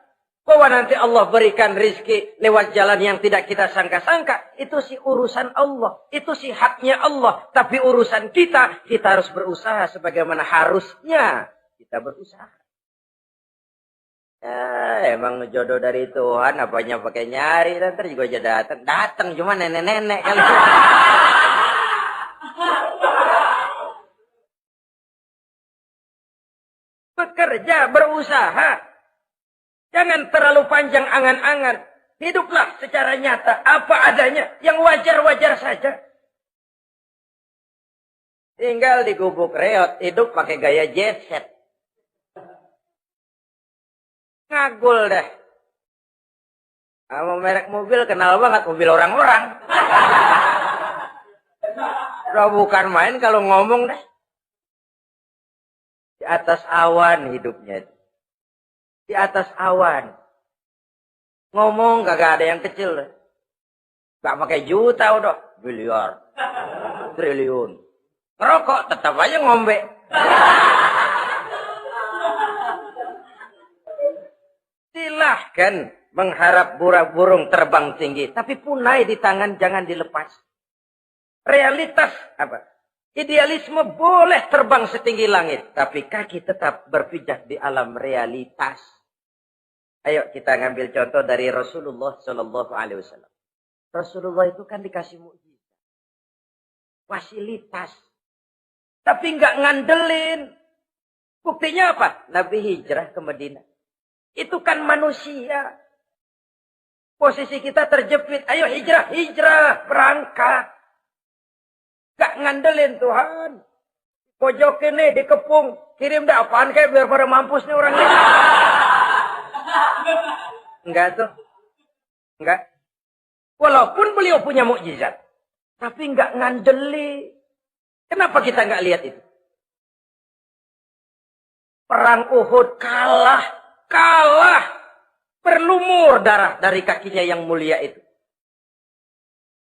Bahwa nanti Allah berikan rizki lewat jalan yang tidak kita sangka-sangka. Itu sih urusan Allah. Itu sih haknya Allah. Tapi urusan kita harus berusaha sebagaimana harusnya kita berusaha. Ya, emang jodoh dari Tuhan, apanya pakai nyari, nanti juga aja datang cuma nenek-nenek kali. Bekerja, berusaha. Jangan terlalu panjang angan-angan. Hiduplah secara nyata, apa adanya, yang wajar-wajar saja. Tinggal di gubuk reot, hidup pakai gaya jet set. Ngagul dah. Sama merek mobil kenal banget, mobil orang-orang. Udah bukan main kalau ngomong dah. Di atas awan hidupnya. Di atas awan. Ngomong kagak ada yang kecil. Gak pakai juta udah. Miliar. Triliun. Ngerokok tetap aja ngombe. Silahkan mengharap burung terbang tinggi. Tapi punai di tangan jangan dilepas. Realitas apa? Idealisme boleh terbang setinggi langit. Tapi kaki tetap berpijak di alam realitas. Ayo kita ngambil contoh dari Rasulullah Shallallahu Alaihi Wasallam. Rasulullah itu kan dikasih mukjizat, fasilitas, tapi nggak ngandelin. Buktinya apa? Nabi hijrah ke Madinah. Itu kan manusia. Posisi kita terjepit. Ayo hijrah, berangkat. Gak ngandelin Tuhan. Pojok ini dikepung, kirim dah apaan kayak biar pada mampus nih orang ini. Enggak tuh. Enggak. Walaupun beliau punya mukjizat. Tapi enggak ngandeli. Kenapa kita enggak lihat itu? Perang Uhud kalah. Berlumur darah dari kakinya yang mulia itu.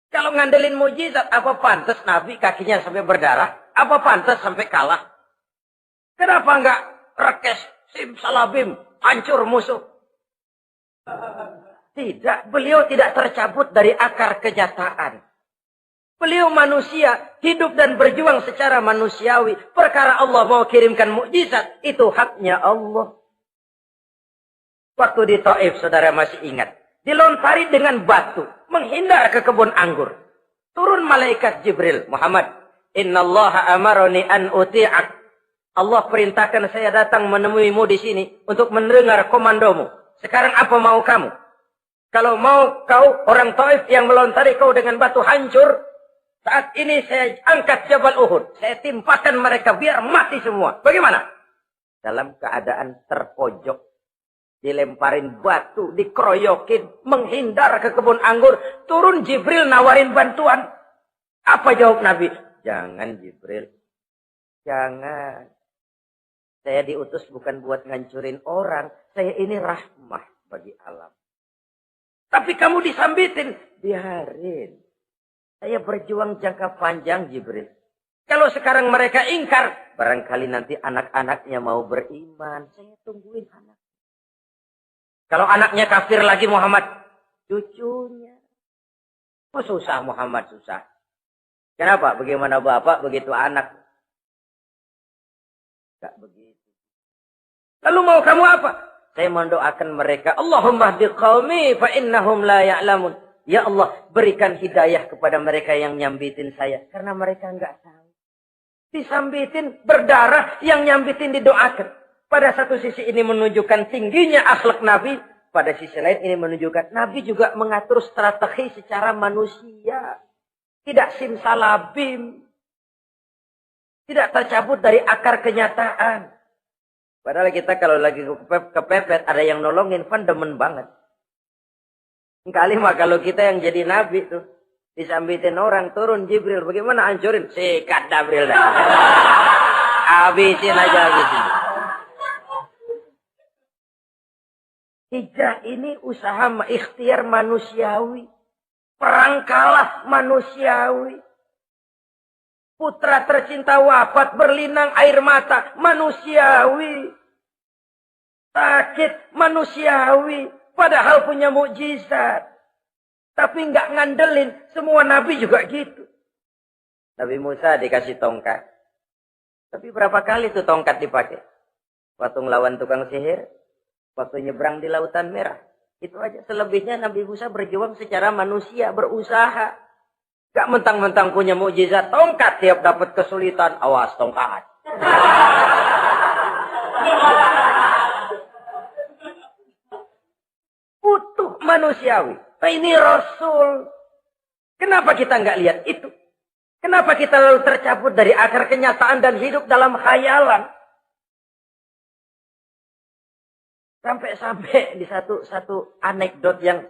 Kalau ngandelin mukjizat, apa pantas Nabi kakinya sampai berdarah? Apa pantas sampai kalah? Kenapa enggak rekes, simsalabim, hancur musuh? Tidak, beliau tidak tercabut dari akar kenyataan. Beliau manusia, hidup dan berjuang secara manusiawi. Perkara Allah mau kirimkan mukjizat, itu haknya Allah. Waktu di Taif, saudara masih ingat. Dilontari dengan batu, menghindar ke kebun anggur. Turun malaikat Jibril, Muhammad. Innallaha amaroni an uti'ak. Allah perintahkan saya datang menemuimu di sini untuk mendengar komandomu. Sekarang apa mau kamu? Kalau mau kau orang Taif yang melontari kau dengan batu hancur, saat ini saya angkat Jabal Uhud. Saya timpakan mereka biar mati semua. Bagaimana? Dalam keadaan terpojok. Dilemparin batu, dikeroyokin, menghindar ke kebun anggur. Turun Jibril nawarin bantuan. Apa jawab Nabi? Jangan Jibril. Jangan. Saya diutus bukan buat ngancurin orang. Saya ini rahmah bagi alam. Tapi kamu disambitin. Biarin. Saya berjuang jangka panjang, Jibril. Kalau sekarang mereka ingkar, barangkali nanti anak-anaknya mau beriman. Saya tungguin anak. Kalau anaknya kafir lagi Muhammad, cucunya. Oh, susah Muhammad, susah. Kenapa? Bagaimana bapak, begitu anak. Enggak begitu. Lalu mau kamu apa? Saya mendoakan mereka. Allahumma hdi qaumi fa innahum la ya'lamun. Ya Allah, berikan hidayah kepada mereka yang nyambitin saya. Karena mereka enggak tahu. Disambitin, berdarah, yang nyambitin didoakan. Pada satu sisi ini menunjukkan tingginya akhlak Nabi. Pada sisi lain ini menunjukkan Nabi juga mengatur strategi secara manusia. Tidak simsalabim. Tidak tercabut dari akar kenyataan. Padahal kita kalau lagi kepepet, ada yang nolongin, kan demen banget. Kali mah kalau kita yang jadi Nabi tuh. Disambitin orang, turun Jibril. Bagaimana hancurin? Sikat Jibril dah. Habisin aja, habisin. Hijrah ini usaha ikhtiar manusiawi. Perang kalah manusiawi. Putra tercinta wafat berlinang air mata manusiawi. Sakit manusiawi. Padahal punya mukjizat. Tapi enggak ngandelin. Semua nabi juga gitu. Nabi Musa dikasih tongkat. Tapi berapa kali tuh tongkat dipakai? Waktu ngelawan tukang sihir. Waktu nyebrang di Lautan Merah. Itu aja. Selebihnya Nabi Musa berjuang secara manusia. Berusaha. Gak mentang-mentang punya mukjizat. Tongkat tiap dapat kesulitan. Awas tongkat. Utuh manusiawi. Nah, ini Rasul. Kenapa kita nggak lihat itu? Kenapa kita lalu tercabut dari akar kenyataan dan hidup dalam khayalan? Sampai-sampai di satu anekdot yang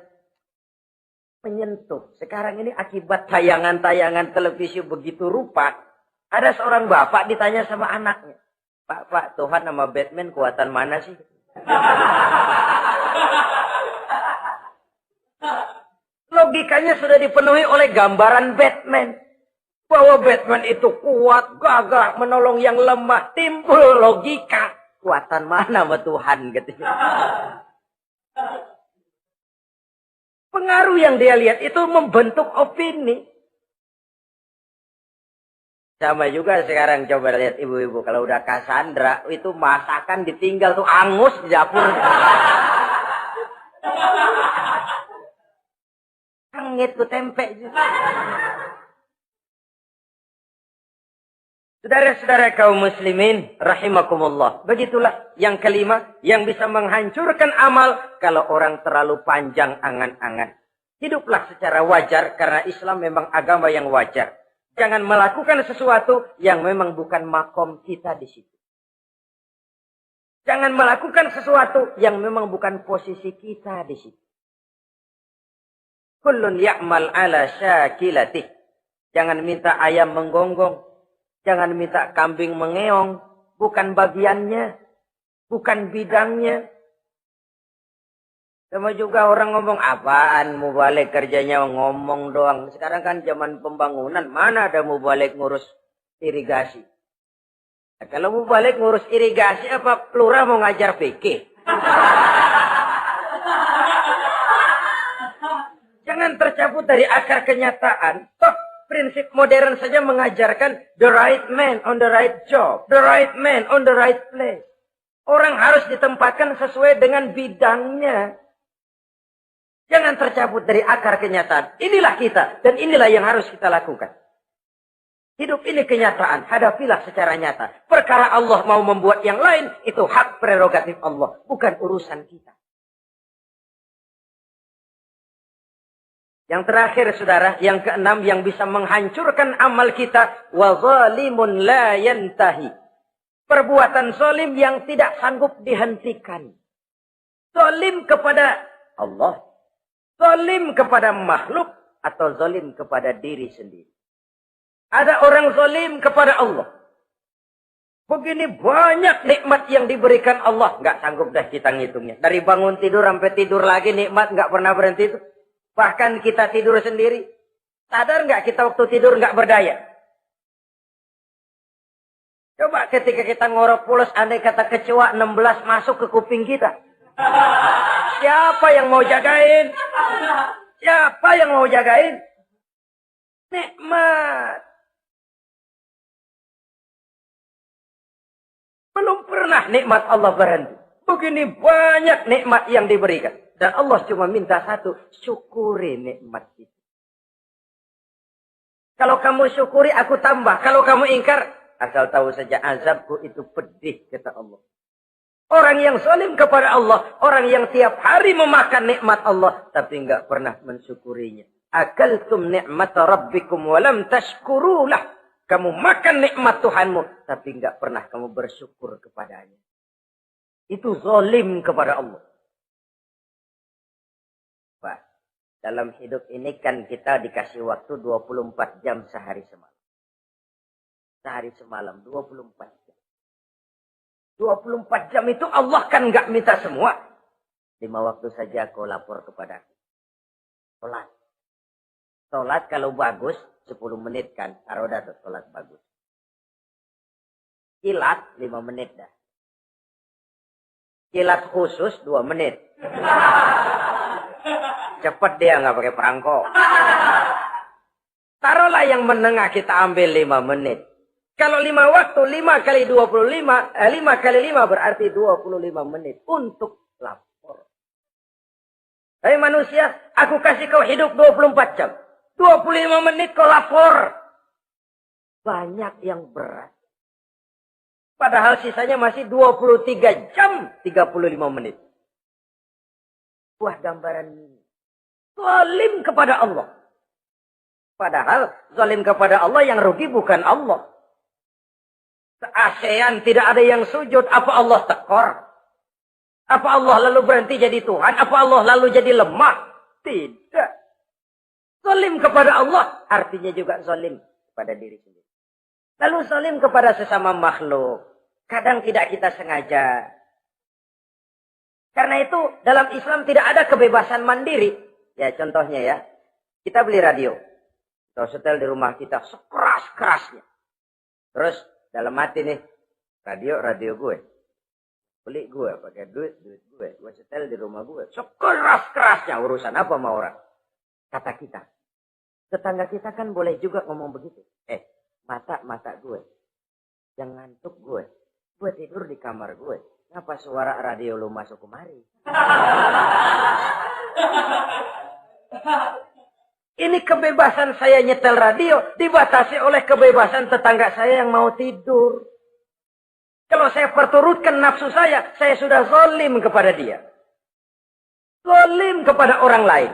menyentuh. Sekarang ini akibat tayangan-tayangan televisi begitu rupa. Ada seorang bapak ditanya sama anaknya. Pak, Tuhan sama Batman kuatan mana sih? Logikanya sudah dipenuhi oleh gambaran Batman. Bahwa Batman itu kuat, gagah, menolong yang lemah. Timbul logika. Kuatan mana sama Tuhan? Gitu. Pengaruh yang dia lihat itu membentuk opini. Sama juga sekarang coba lihat ibu-ibu. Kalau udah Cassandra, itu masakan ditinggal tuh angus di dapur. Angit tuh tempe juga. Saudara-saudara kaum muslimin, rahimakumullah. Begitulah yang kelima, yang bisa menghancurkan amal kalau orang terlalu panjang angan-angan. Hiduplah secara wajar karena Islam memang agama yang wajar. Jangan melakukan sesuatu yang memang bukan makom kita di situ. Jangan melakukan sesuatu yang memang bukan posisi kita di situ. Kullun ya'mal ala syakilatih. Jangan minta ayam menggonggong. Jangan minta kambing mengeong. Bukan bagiannya. Bukan bidangnya. Sama juga orang ngomong, apaan mubalik kerjanya ngomong doang. Sekarang kan zaman pembangunan. Mana ada mubalik ngurus irigasi. Nah, kalau mubalik ngurus irigasi, apa lurah mau ngajar fikih? Jangan tercabut dari akar kenyataan. Toh, prinsip modern saja mengajarkan the right man on the right job. The right man on the right place. Orang harus ditempatkan sesuai dengan bidangnya. Jangan tercabut dari akar kenyataan. Inilah kita. Dan inilah yang harus kita lakukan. Hidup ini kenyataan. Hadapilah secara nyata. Perkara Allah mau membuat yang lain. Itu hak prerogatif Allah. Bukan urusan kita. Yang terakhir saudara, yang keenam yang bisa menghancurkan amal kita, wa zalimun la yantahi. Perbuatan zalim yang tidak sanggup dihentikan. Zalim kepada Allah, zalim kepada makhluk, atau zalim kepada diri sendiri. Ada orang zalim kepada Allah. Begini banyak nikmat yang diberikan Allah, nggak sanggup dah kita ngitungnya. Dari bangun tidur sampai tidur lagi nikmat nggak pernah berhenti itu. Bahkan kita tidur sendiri. Sadar nggak kita waktu tidur nggak berdaya? Coba ketika kita ngorok pulas, andai kata kecoa 16 masuk ke kuping kita. Siapa yang mau jagain? Siapa yang mau jagain? Nikmat. Belum pernah nikmat Allah berhenti. Begini banyak nikmat yang diberikan. Dan Allah cuma minta satu, syukuri nikmat itu. Kalau kamu syukuri, aku tambah. Kalau kamu ingkar, asal tahu saja azabku itu pedih, kata Allah. Orang yang zalim kepada Allah, orang yang tiap hari memakan nikmat Allah, tapi enggak pernah mensyukurinya. Akaltum ni'mat rabbikum walam tashkurulah. Kamu makan nikmat Tuhanmu, tapi enggak pernah kamu bersyukur kepadanya. Itu zalim kepada Allah. Pak, dalam hidup ini kan kita dikasih waktu 24 jam sehari semalam. Sehari semalam, 24 jam. 24 jam itu Allah kan enggak minta semua. 5 waktu saja kau lapor kepada aku. Sholat. Sholat kalau bagus, 10 menit kan. Taruh dah tuh sholat bagus. Kilat 5 menit dah. Kilat khusus 2 menit. Cepat dia nggak pakai perangko. Taruhlah yang menengah kita ambil 5 menit. Kalau 5 waktu, 5 kali 25, 5 kali 5 berarti 25 menit untuk lapor. Hai manusia, aku kasih kau hidup 24 jam. 25 menit kau lapor. Banyak yang berat. Padahal sisanya masih 23 jam 35 menit. Buah gambaran ini. Zalim kepada Allah. Padahal zalim kepada Allah yang rugi bukan Allah. Se-ASEAN tidak ada yang sujud. Apa Allah tekor? Apa Allah lalu berhenti jadi Tuhan? Apa Allah lalu jadi lemah? Tidak. Zalim kepada Allah artinya juga zalim kepada diri sendiri. Lalu zalim kepada sesama makhluk. Kadang tidak kita sengaja. Karena itu dalam Islam tidak ada kebebasan mandiri. Ya contohnya ya. Kita beli radio. Kita setel di rumah kita sekeras-kerasnya. Terus dalam hati nih. Radio gue. Beli gue pakai duit gue. Gue setel di rumah gue. Sekeras-kerasnya urusan apa sama orang. Kata kita. Tetangga kita kan boleh juga ngomong begitu. Mata gue. Yang ngantuk gue. Gue tidur di kamar gue. Ngapa suara radio lu masuk kemari? Ini kebebasan saya nyetel radio. Dibatasi oleh kebebasan tetangga saya yang mau tidur. Kalau saya perturutkan nafsu saya sudah zalim kepada dia. Zalim kepada orang lain.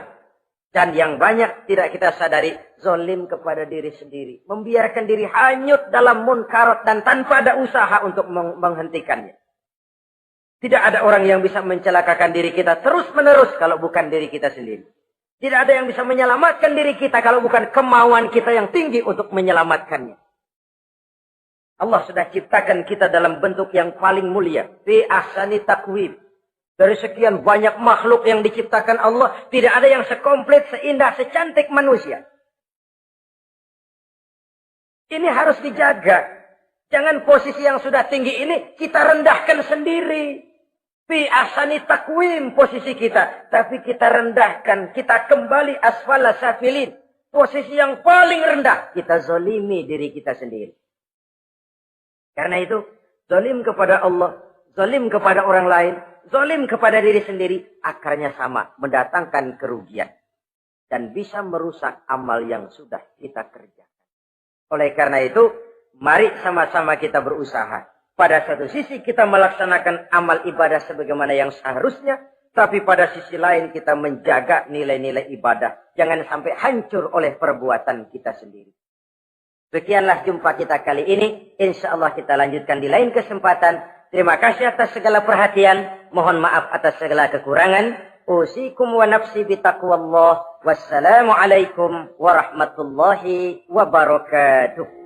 Dan yang banyak tidak kita sadari, zalim kepada diri sendiri. Membiarkan diri hanyut dalam munkarat dan tanpa ada usaha untuk menghentikannya. Tidak ada orang yang bisa mencelakakan diri kita terus-menerus kalau bukan diri kita sendiri. Tidak ada yang bisa menyelamatkan diri kita kalau bukan kemauan kita yang tinggi untuk menyelamatkannya. Allah sudah ciptakan kita dalam bentuk yang paling mulia. Fi ahsani taqwim. Dari sekian banyak makhluk yang diciptakan Allah, tidak ada yang sekomplit, seindah, secantik manusia. Ini harus dijaga. Jangan posisi yang sudah tinggi ini kita rendahkan sendiri. Fi ahsani taqwim posisi kita. Tapi kita rendahkan, kita kembali asfala safilin. Posisi yang paling rendah, kita zalimi diri kita sendiri. Karena itu, zalim kepada Allah, zalim kepada orang lain, zalim kepada diri sendiri, akarnya sama, mendatangkan kerugian. Dan bisa merusak amal yang sudah kita kerjakan. Oleh karena itu, mari sama-sama kita berusaha. Pada satu sisi kita melaksanakan amal ibadah sebagaimana yang seharusnya. Tapi pada sisi lain kita menjaga nilai-nilai ibadah. Jangan sampai hancur oleh perbuatan kita sendiri. Sekianlah jumpa kita kali ini. Insya Allah kita lanjutkan di lain kesempatan. Terima kasih atas segala perhatian. Mohon maaf atas segala kekurangan. Usikum wa nafsi bitaqwallah. Wassalamualaikum warahmatullahi wabarakatuh.